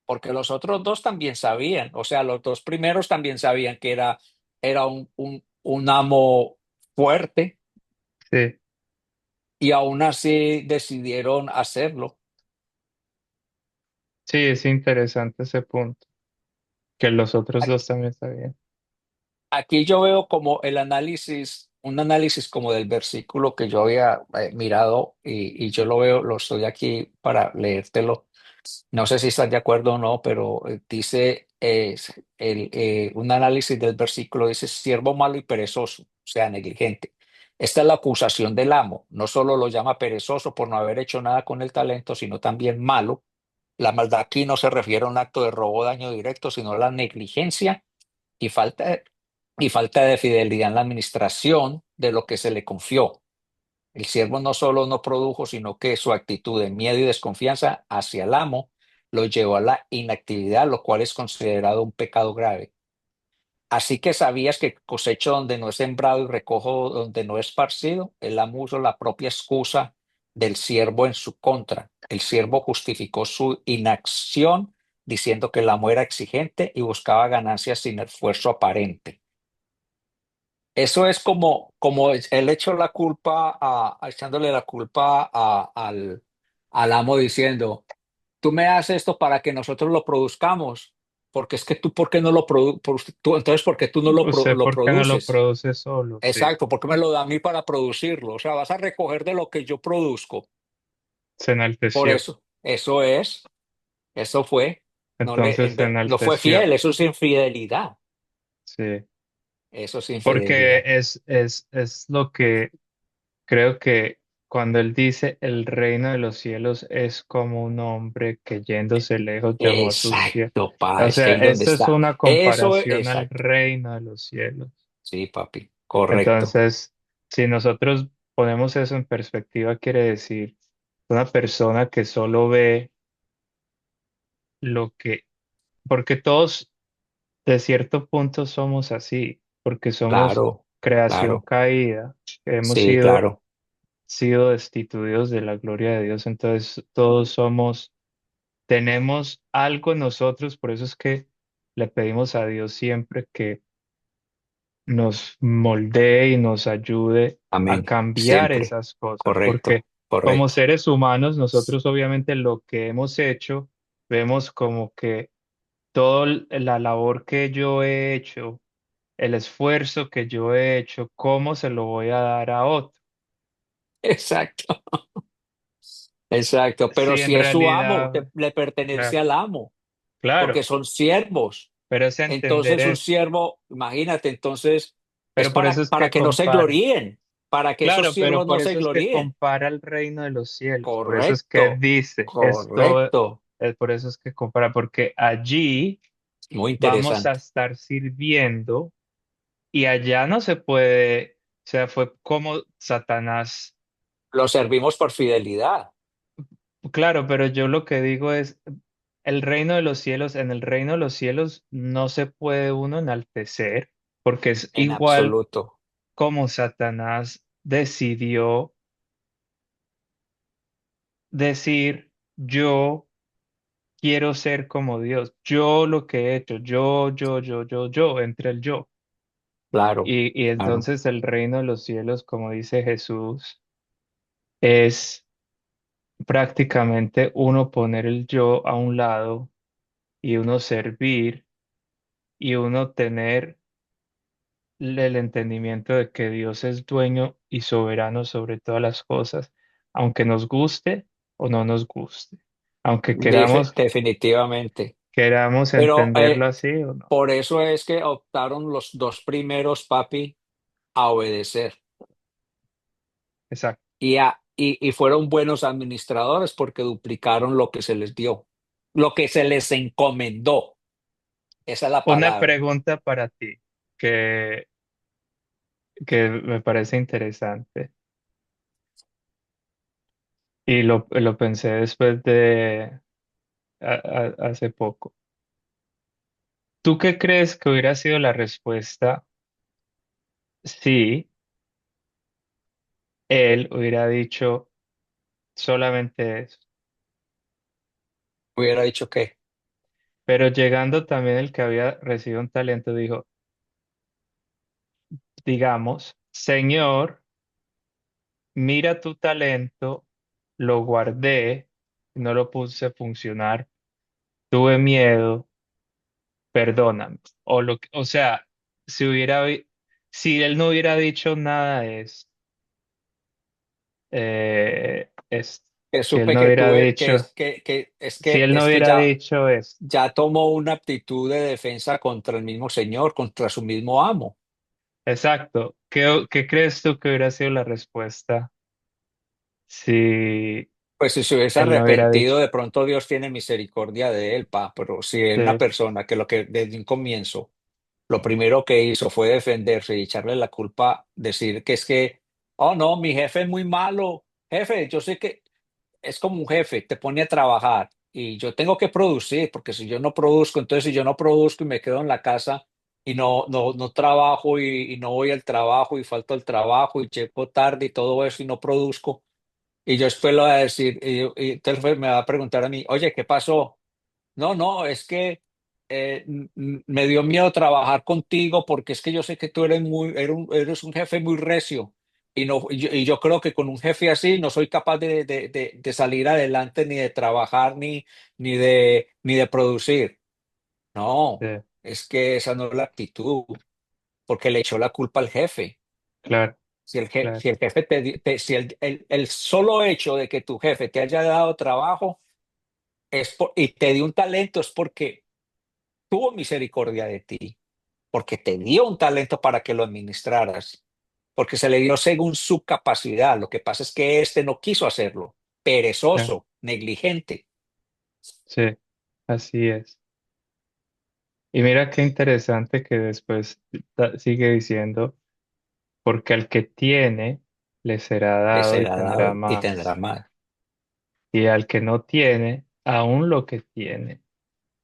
porque los otros dos también sabían, o sea, los dos primeros también sabían que era un amo fuerte sí, y aún así decidieron hacerlo. sí, es interesante ese punto, que los otros Aquí, dos también sabían. aquí yo veo como el análisis. un análisis como del versículo que yo había mirado y yo lo veo, lo estoy aquí para leértelo. No sé si estás de acuerdo o no, pero dice un análisis del versículo dice siervo malo y perezoso, o sea, negligente. Esta es la acusación del amo. No solo lo llama perezoso por no haber hecho nada con el talento, sino también malo. La maldad aquí no se refiere a un acto de robo o daño directo, sino a la negligencia y falta de fidelidad en la administración de lo que se le confió. El siervo no solo no produjo, sino que su actitud de miedo y desconfianza hacia el amo lo llevó a la inactividad, lo cual es considerado un pecado grave. Así que sabías que cosecho donde no es sembrado y recojo donde no es esparcido. El amo usó la propia excusa del siervo en su contra. El siervo justificó su inacción diciendo que el amo era exigente y buscaba ganancias sin esfuerzo aparente. Eso es como él echó la culpa echándole la culpa al amo diciendo, tú me haces esto para que nosotros lo produzcamos, porque es que tú, ¿por qué no lo produces? Entonces, ¿por qué tú no ¿Usted lo por qué no lo produces? produce solo? Sí, Exacto, ¿por qué me lo da a mí para producirlo? O sea, vas a recoger de lo que yo produzco. se Por enalteció. eso fue, Entonces se no fue enalteció. fiel, eso es infidelidad, Sí, eso es porque infidelidad. es lo que creo que cuando él dice el reino de los cielos es como un hombre que yéndose lejos llamó a sus siervos. Exacto, pa, O es que sea, ahí donde esto es está. una Eso es, comparación al exacto. reino de los cielos. Sí, papi, correcto. Entonces, si nosotros ponemos eso en perspectiva, quiere decir una persona que solo ve lo que, porque todos de cierto punto somos así, porque somos Claro, creación claro. caída, hemos Sí, claro. sido destituidos de la gloria de Dios, entonces todos somos, tenemos algo en nosotros, por eso es que le pedimos a Dios siempre que nos moldee y nos ayude a Amén. cambiar Siempre. esas cosas, porque Correcto, como correcto. seres humanos, nosotros obviamente lo que hemos hecho, vemos como que toda la labor que yo he hecho, el esfuerzo que yo he hecho, ¿cómo se lo voy a dar a otro? Exacto, exacto. Pero Sí, en si es su amo, realidad, le pertenece claro, al amo, porque claro, son siervos. pero es entender Entonces, un eso. siervo, imagínate, entonces es Pero por eso es para que que no se compara. gloríen, para que esos Claro, pero siervos por no se eso es que gloríen. compara el reino de los cielos. Por eso es que Correcto, dice esto, correcto. por eso es que compara, porque allí Muy vamos a interesante. estar sirviendo y allá no se puede, o sea, fue como Satanás. Lo servimos por fidelidad, Claro, pero yo lo que digo es, el reino de los cielos, en el reino de los cielos no se puede uno enaltecer, porque es en igual absoluto. como Satanás decidió decir, yo quiero ser como Dios, yo lo que he hecho, yo, entre el yo. Claro, Y claro. entonces el reino de los cielos, como dice Jesús, es prácticamente uno poner el yo a un lado y uno servir y uno tener el entendimiento de que Dios es dueño y soberano sobre todas las cosas, aunque nos guste o no nos guste, aunque Definitivamente. queramos Pero entenderlo así o no. por eso es que optaron los dos primeros, papi, a obedecer. Exacto. Y fueron buenos administradores porque duplicaron lo que se les dio, lo que se les encomendó. Esa es la Una palabra. pregunta para ti que, que me parece interesante y lo pensé después de hace poco. ¿Tú qué crees que hubiera sido la respuesta si él hubiera dicho solamente eso? Hubiera dicho que, Pero llegando también el que había recibido un talento, dijo, digamos, Señor, mira tu talento, lo guardé, no lo puse a funcionar, tuve miedo, perdóname. O sea, si hubiera, si él no hubiera dicho nada es Que si él supe no que hubiera tuve, dicho, si él no es que hubiera dicho es ya tomó una actitud de defensa contra el mismo señor, contra su mismo amo. exacto, ¿qué crees tú que hubiera sido la respuesta si Pues si se hubiese él no hubiera arrepentido, dicho? de pronto Dios tiene misericordia de él, pa. Pero si es una Sí, persona que lo que desde un comienzo, lo primero que hizo fue defenderse y echarle la culpa, decir que es que, oh no, mi jefe es muy malo. Jefe, yo sé que es como un jefe, te pone a trabajar y yo tengo que producir, porque si yo no produzco, entonces si yo no produzco y me quedo en la casa y no trabajo y no voy al trabajo y falto al trabajo y llego tarde y todo eso y no produzco, y yo después le voy a decir, y entonces me va a preguntar a mí, oye, ¿qué pasó? No, no, es que me dio miedo trabajar contigo porque es que yo sé que tú eres un jefe muy recio y, no, y yo creo que con un jefe así no soy capaz de salir adelante ni de trabajar ni de producir. sí, No, es que esa no es la actitud porque le echó la culpa al jefe. claro, Si claro, el jefe si el solo hecho de que tu jefe te haya dado trabajo y te dio un talento es porque tuvo misericordia de ti, porque te dio un talento para que lo administraras, porque se le dio según su capacidad. Lo que pasa es que este no quiso hacerlo, claro, perezoso, negligente. sí, así es. Y mira qué interesante que después sigue diciendo, porque al que tiene le será Le dado y será tendrá dado y tendrá más, más, y al que no tiene, aún lo que tiene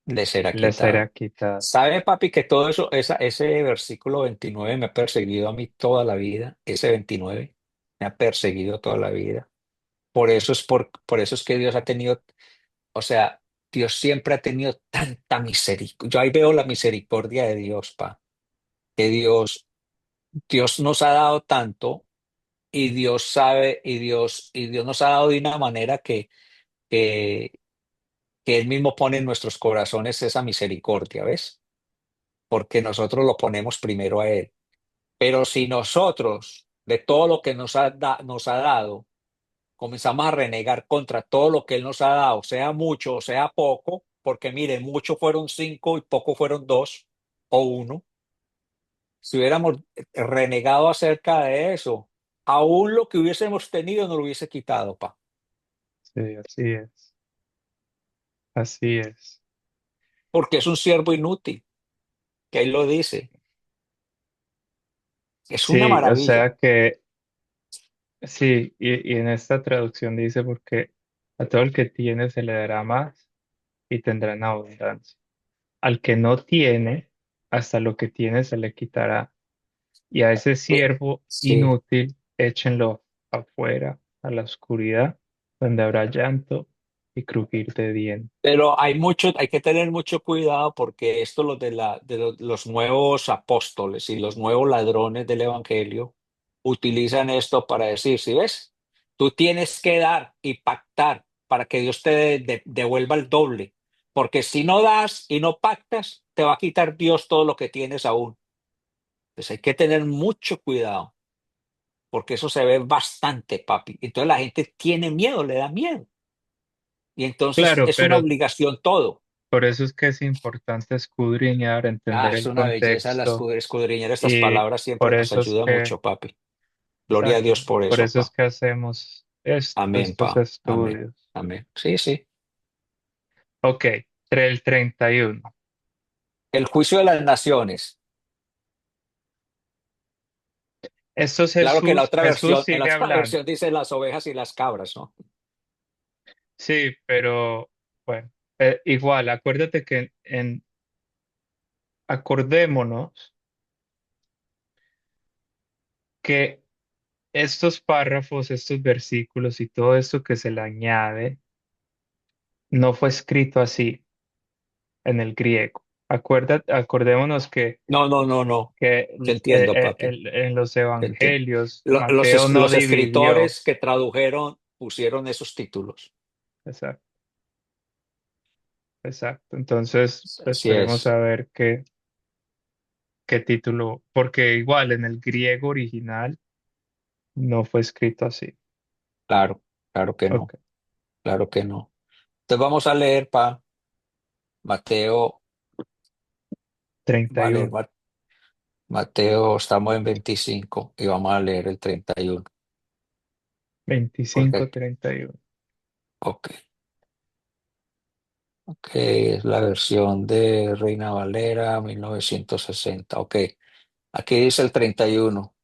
le será le será quitado. quitado. ¿Sabe, papi, que todo eso, ese versículo 29 me ha perseguido a mí toda la vida? Ese 29 me ha perseguido toda la vida. Por eso es que Dios ha tenido, o sea, Dios siempre ha tenido tanta misericordia. Yo ahí veo la misericordia de Dios, pa, que Dios nos ha dado tanto y Dios sabe y Dios nos ha dado de una manera que, que Él mismo pone en nuestros corazones esa misericordia, ¿ves? Porque nosotros lo ponemos primero a Él. Pero si nosotros, de todo lo que nos ha dado, comenzamos a renegar contra todo lo que Él nos ha dado, sea mucho o sea poco, porque mire, mucho fueron 5 y poco fueron 2 o uno. Si hubiéramos renegado acerca de eso, aún lo que hubiésemos tenido nos lo hubiese quitado, pa, Sí, así es, así es. porque es un siervo inútil, que Él lo dice. Es una Sí, o maravilla. sea que sí, y en esta traducción dice, porque a todo el que tiene se le dará más y tendrá en abundancia. Al que no tiene, hasta lo que tiene se le quitará. Y a ese Eh, siervo Sí. inútil, échenlo afuera, a la oscuridad, donde habrá llanto y crujir de dientes. Pero hay que tener mucho cuidado porque esto los nuevos apóstoles y los nuevos ladrones del evangelio utilizan esto para decir, si ves, tú tienes que dar y pactar para que Dios te devuelva el doble, porque si no das y no pactas, te va a quitar Dios todo lo que tienes aún. Entonces hay que tener mucho cuidado porque eso se ve bastante, papi. Entonces la gente tiene miedo, le da miedo y entonces Claro, es una pero obligación todo. por eso es que es importante escudriñar, Ah, entender es el una belleza contexto escudriñar estas y palabras siempre por nos eso es ayuda que, mucho, papi. Gloria a exacto, Dios por por eso, eso es pa. que hacemos Amén, estos pa. Amén. estudios. Amén. Sí, sí. Ok, el 31. El juicio de las naciones. Esto es Claro que Jesús en la sigue otra hablando. versión dice las ovejas y las cabras, ¿no? Sí, pero bueno, igual, acuérdate que acordémonos que estos párrafos, estos versículos y todo esto que se le añade, no fue escrito así en el griego. Acordémonos No, no, no, no. que Te entiendo, papi. en los Te entiendo. evangelios Mateo no Los dividió. escritores que tradujeron pusieron esos títulos. Exacto, exacto. Entonces, Así esperemos es. a ver qué título, porque igual en el griego original no fue escrito así. Claro, claro que Ok, no, claro que no. Entonces vamos a leer pa Mateo, treinta va a y leer uno Mateo, estamos en 25 y vamos a leer el 31 porque 25 aquí, 31. ok, ok, es la versión de Reina Valera 1960. Ok, aquí dice el 31.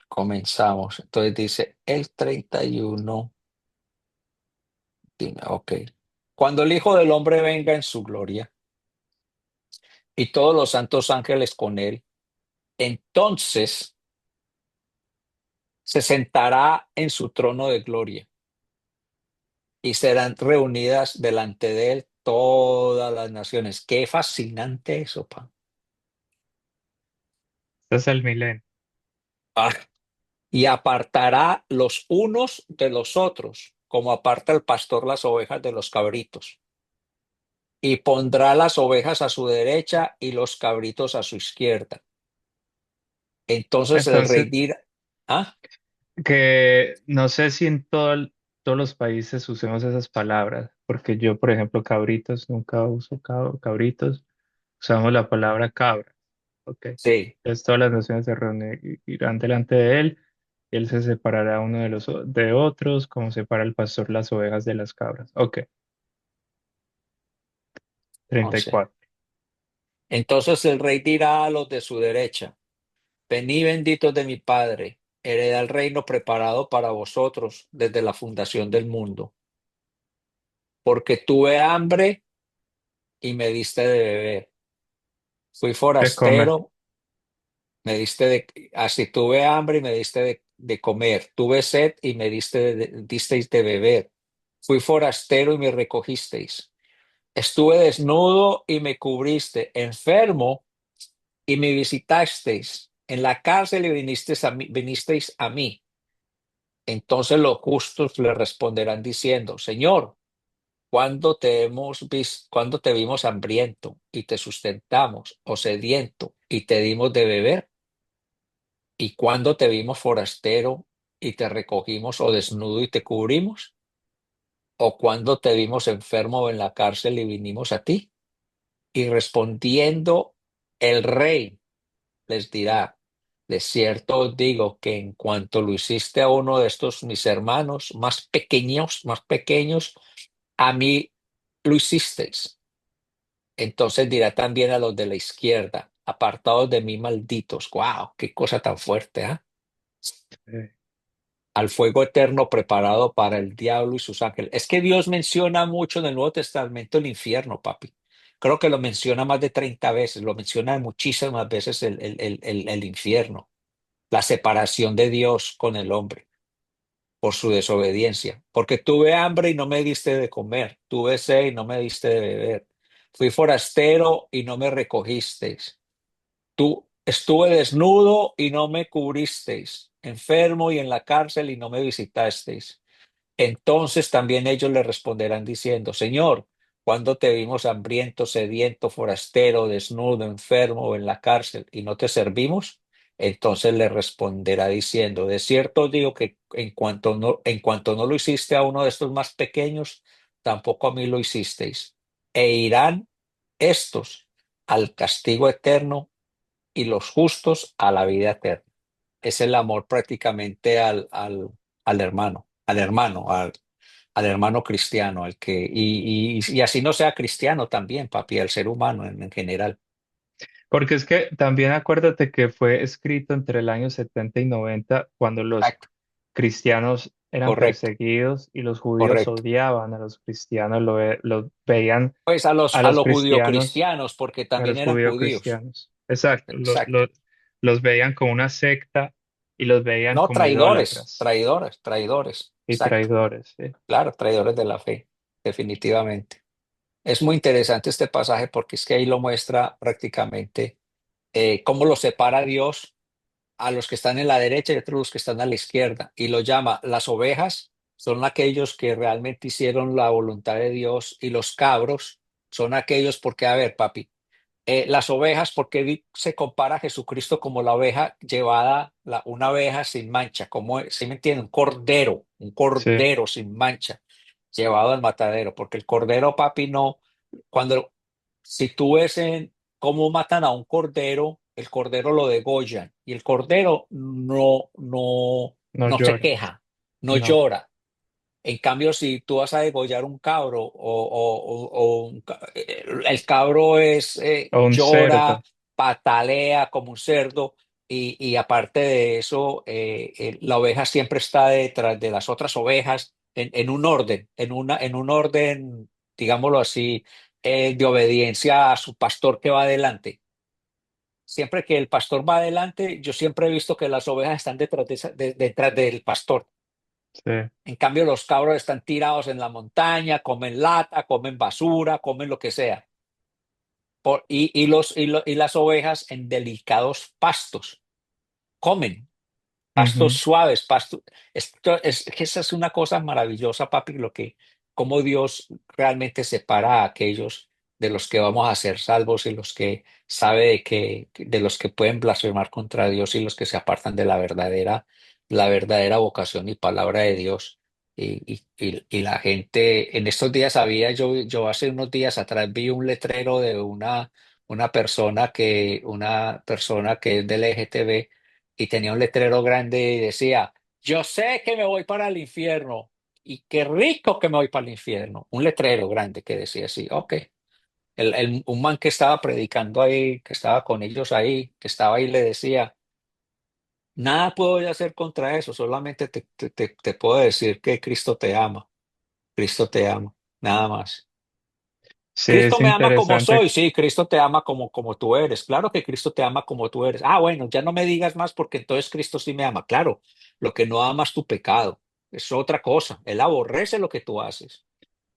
Comenzamos. Entonces dice el 31. Dime, ok. Cuando el Hijo del Hombre venga en su gloria y todos los santos ángeles con él, entonces se sentará en su trono de gloria y serán reunidas delante de él todas las naciones. Qué fascinante eso, pa. Este es el milenio. Ah, y apartará los unos de los otros, como aparta el pastor las ovejas de los cabritos, y pondrá las ovejas a su derecha y los cabritos a su izquierda. Entonces el rey Entonces, dirá, ah, que no sé si en todos los países usemos esas palabras, porque yo, por ejemplo, cabritos, nunca uso cabritos, usamos la palabra cabra. Ok. sí, Entonces todas las naciones se reunirán delante de él, y él se separará uno de los de otros, como separa el pastor las ovejas de las cabras. Ok, 11. 34. Entonces el rey dirá a los de su derecha, venid benditos de mi Padre, heredad el reino preparado para vosotros desde la fundación del mundo, porque tuve hambre y me diste de beber, fui De comer. forastero, me diste así tuve hambre y me diste de comer, tuve sed y me disteis de beber, fui forastero y me recogisteis, estuve desnudo y me cubriste, enfermo y me visitasteis, en la cárcel y vinisteis a mí. Entonces los justos le responderán diciendo, Señor, ¿cuándo te vimos hambriento y te sustentamos, o sediento y te dimos de beber? ¿Y cuándo te vimos forastero y te recogimos, o desnudo y te cubrimos? ¿O cuándo te vimos enfermo o en la cárcel y vinimos a ti? Y respondiendo el rey les dirá, de cierto os digo que en cuanto lo hiciste a uno de estos mis hermanos más pequeños, a mí lo hicisteis. Entonces dirá también a los de la izquierda, apartados de mí, malditos. ¡Wow! ¡Qué cosa tan fuerte! ¿Ah? eh, Al fuego eterno preparado para el diablo y sus ángeles. Es que Dios menciona mucho en el Nuevo Testamento el infierno, papi. Creo que lo menciona más de 30 veces, lo menciona muchísimas veces el infierno, la separación de Dios con el hombre por su desobediencia. Porque tuve hambre y no me diste de comer, tuve sed y no me diste de beber, fui forastero y no me recogisteis, tú estuve desnudo y no me cubristeis, enfermo y en la cárcel y no me visitasteis. Entonces también ellos le responderán diciendo, Señor, ¿cuándo te vimos hambriento, sediento, forastero, desnudo, enfermo o en la cárcel y no te servimos? Entonces le responderá diciendo, de cierto os digo que en cuanto no lo hiciste a uno de estos más pequeños, tampoco a mí lo hicisteis. E irán estos al castigo eterno y los justos a la vida eterna. Es el amor prácticamente al hermano cristiano, y así no sea cristiano también, papi, al ser humano en general. Porque es que también acuérdate que fue escrito entre el año 70 y 90 cuando los Exacto, cristianos eran correcto, perseguidos y los judíos correcto. odiaban a los cristianos, lo veían Pues a a los los cristianos, judio-cristianos, porque a también los eran judíos. judío-cristianos. Exacto, Exacto. los veían como una secta y los veían No, como traidores, idólatras traidores, traidores. y Exacto. traidores. ¿Sí? Claro, traidores de la fe, definitivamente. Es muy interesante este pasaje porque es que ahí lo muestra prácticamente cómo lo separa Dios a los que están en la derecha y otros los que están a la izquierda. Y lo llama las ovejas, son aquellos que realmente hicieron la voluntad de Dios, y los cabros son aquellos porque, a ver, papi, las ovejas, porque se compara a Jesucristo como la oveja llevada, una oveja sin mancha, como, ¿sí me entienden? Un Sí, cordero sin mancha, llevado al matadero, porque el cordero, papi, no, cuando, si tú ves cómo matan a un cordero, el cordero lo degollan y el cordero no no se llora, queja, no no. llora. En cambio, si tú vas a degollar un cabro el cabro O un llora, cerdo. patalea como un cerdo y aparte de eso, la oveja siempre está detrás de las otras ovejas en un orden, en un orden, digámoslo así, de obediencia a su pastor que va adelante. Siempre que el pastor va adelante, yo siempre he visto que las ovejas están detrás, detrás del pastor. Sí. En cambio, los cabros están tirados en la montaña, comen lata, comen basura, comen lo que sea. Y las ovejas en delicados pastos comen, pastos Ujú. suaves, pastos. Que esa es una cosa maravillosa, papi, lo que, cómo Dios realmente separa a aquellos de los que vamos a ser salvos y los que sabe de los que pueden blasfemar contra Dios y los que se apartan de la verdadera vocación y palabra de Dios. Y la gente, en estos días yo hace unos días atrás vi un letrero de una persona que es del LGTB y tenía un letrero grande y decía, yo sé que me voy para el infierno y qué rico que me voy para el infierno. Un letrero grande que decía así, ok. Un man que estaba predicando ahí, que estaba con ellos ahí, que estaba ahí, le decía, nada puedo yo hacer contra eso, solamente te puedo decir que Cristo te ama, Cristo te ama, nada más. Sí, Cristo es me ama como interesante. soy, sí, Cristo te ama como tú eres. Claro que Cristo te ama como tú eres. Ah, bueno, ya no me digas más porque entonces Cristo sí me ama. Claro, lo que no ama es tu pecado. Es otra cosa. Él aborrece lo que tú haces.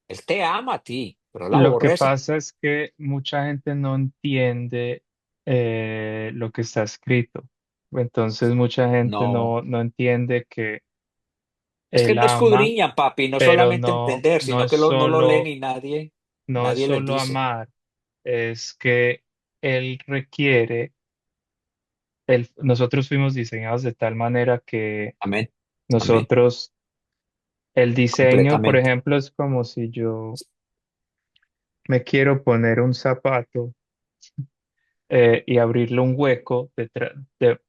Él te ama a ti, pero él Lo que aborrece. pasa es que mucha gente no entiende lo que está escrito. Entonces mucha gente No, no entiende que es que él no ama, escudriñan, papi, no pero solamente entender, no sino es que no lo leen solo, y nadie, no es nadie les solo dice. amar, es que él requiere, nosotros fuimos diseñados de tal manera que Amén, amén, nosotros, el diseño, por completamente. ejemplo, es como si yo me quiero poner un zapato y abrirle un hueco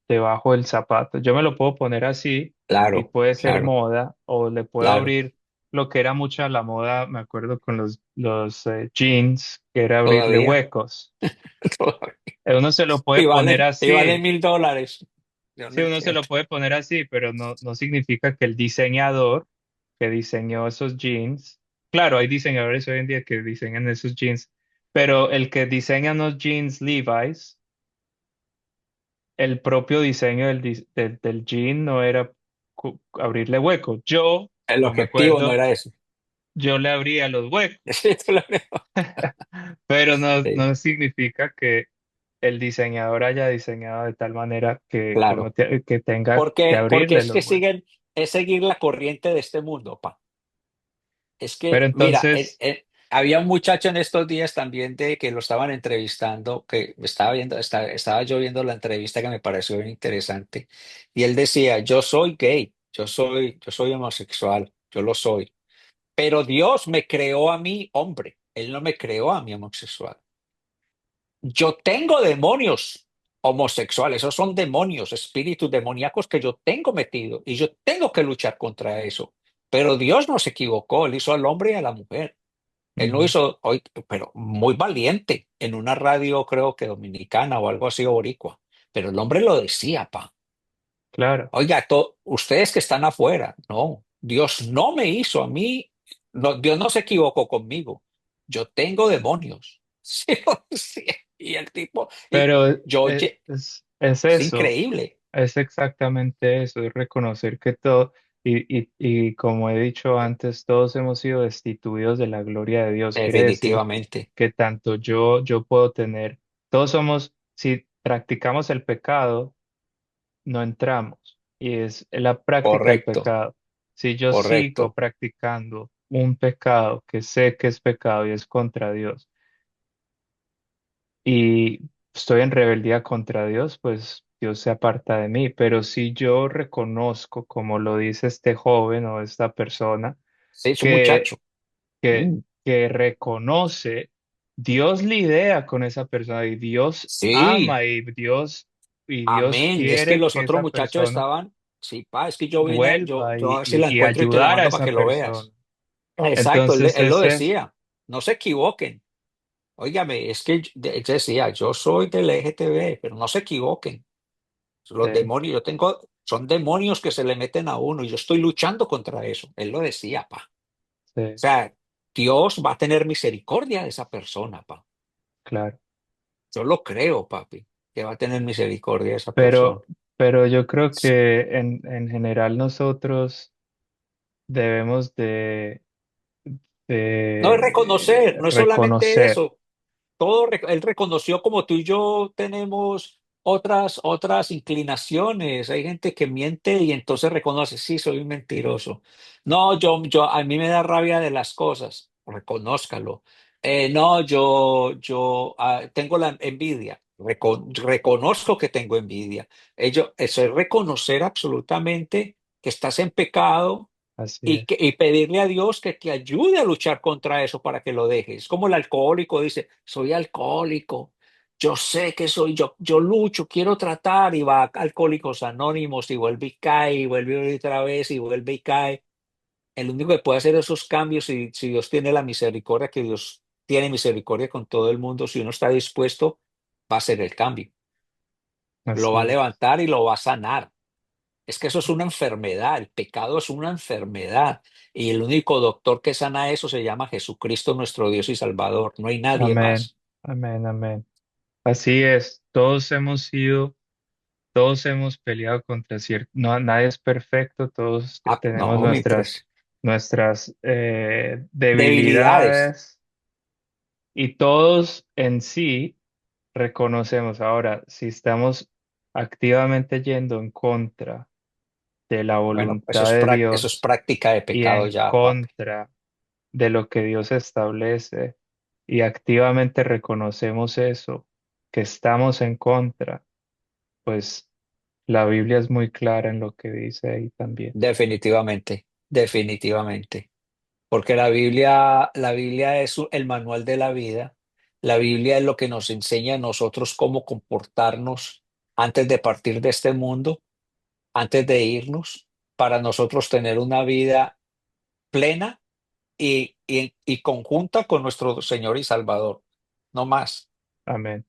debajo del zapato. Yo me lo puedo poner así y Claro, puede ser claro, moda, o le puedo claro. abrir lo que era mucha la moda, me acuerdo con los jeans, que era abrirle Todavía, huecos. todavía. Uno se lo puede poner Y vale así, $1,000. Yo no sí, uno se entiendo. lo puede poner así, pero no significa que el diseñador que diseñó esos jeans, claro, hay diseñadores hoy en día que diseñan esos jeans, pero el que diseña los jeans Levi's, el propio diseño del jean no era abrirle hueco. Yo, El o me objetivo no acuerdo, era eso. yo le abría los huecos, Sí, tú lo creo. pero Sí, no significa que el diseñador haya diseñado de tal manera que claro. que tenga que Porque abrirle es que los huecos. es seguir la corriente de este mundo, pa. Es Pero que, mira, entonces, había un muchacho en estos días también de que lo estaban entrevistando, que estaba yo viendo la entrevista que me pareció bien interesante, y él decía, yo soy gay, yo soy homosexual, yo lo soy, pero Dios me creó a mí hombre, Él no me creó a mí homosexual. Yo tengo demonios homosexuales, esos son demonios, espíritus demoníacos que yo tengo metido y yo tengo que luchar contra eso. Pero Dios no se equivocó, Él hizo al hombre y a la mujer. Él no ujú, hizo, hoy, pero muy valiente, en una radio creo que dominicana o algo así, o boricua. Pero el hombre lo decía, pa. claro, Oiga, ustedes que están afuera, no, Dios no me hizo a mí, no, Dios no se equivocó conmigo. Yo tengo demonios. Sí, sí. Y el tipo, y pero yo, oye, es es eso. increíble, Es exactamente eso, es reconocer que todo, y como he dicho antes, todos hemos sido destituidos de la gloria de Dios. Quiere decir definitivamente. que tanto yo puedo tener, todos somos, si practicamos el pecado, no entramos. Y es la práctica del Correcto, pecado. Si yo sigo correcto. practicando un pecado que sé que es pecado y es contra Dios, y estoy en rebeldía contra Dios, pues Dios se aparta de mí. Pero si yo reconozco, como lo dice este joven o esta persona, Sí, es un que, muchacho. que, Mm, que reconoce, Dios lidia con esa persona y Dios sí, ama y Dios amén. Es que quiere los que otros esa muchachos persona estaban, sí, pa, es que yo vine, vuelva yo a ver si la y encuentro y te la ayudar a mando para esa que lo persona. veas. Exacto, Entonces él lo es eso. decía. No se equivoquen. Óigame, es que él decía, yo soy del LGTB, pero no se equivoquen. Los Sí, demonios, yo tengo, son demonios que se le meten a uno y yo estoy luchando contra eso. Él lo decía, pa. O sí, sea, Dios va a tener misericordia de esa persona, pa. claro. Yo lo creo, papi, que va a tener misericordia de esa persona. Pero, pero yo creo que en general nosotros debemos No es reconocer, de no es solamente reconocer, eso. Él reconoció como tú y yo tenemos otras inclinaciones. Hay gente que miente y entonces reconoce, sí, soy un mentiroso. No, a mí me da rabia de las cosas. Reconózcalo. No, tengo la envidia. Reconozco que tengo envidia. Eso es reconocer absolutamente que estás en pecado así y, es. y pedirle a Dios que te ayude a luchar contra eso para que lo dejes. Como el alcohólico dice, soy alcohólico, yo sé que soy yo lucho, quiero tratar y va a Alcohólicos Anónimos y vuelve y cae y vuelve otra vez y vuelve y cae. El único que puede hacer esos cambios, si Dios tiene la misericordia, que Dios tiene misericordia con todo el mundo, si uno está dispuesto, va a hacer el cambio. Lo Así va a es. levantar y lo va a sanar. Es que eso es una enfermedad, el pecado es una enfermedad y el único doctor que sana eso se llama Jesucristo nuestro Dios y Salvador, no hay nadie Amén, más. amén, amén. Así es. Todos hemos peleado contra cierto, no, nadie es perfecto, todos Ah, tenemos no, mi pres. nuestras Debilidades. debilidades y todos en sí reconocemos. Ahora, si estamos activamente yendo en contra de la Bueno, voluntad de eso es Dios práctica de y pecado en ya, papi. contra de lo que Dios establece y activamente reconocemos eso, que estamos en contra, pues la Biblia es muy clara en lo que dice ahí también. Definitivamente, definitivamente. Porque la Biblia es el manual de la vida. La Biblia es lo que nos enseña a nosotros cómo comportarnos antes de partir de este mundo, antes de irnos, para nosotros tener una vida plena y conjunta con nuestro Señor y Salvador. No más. Amén.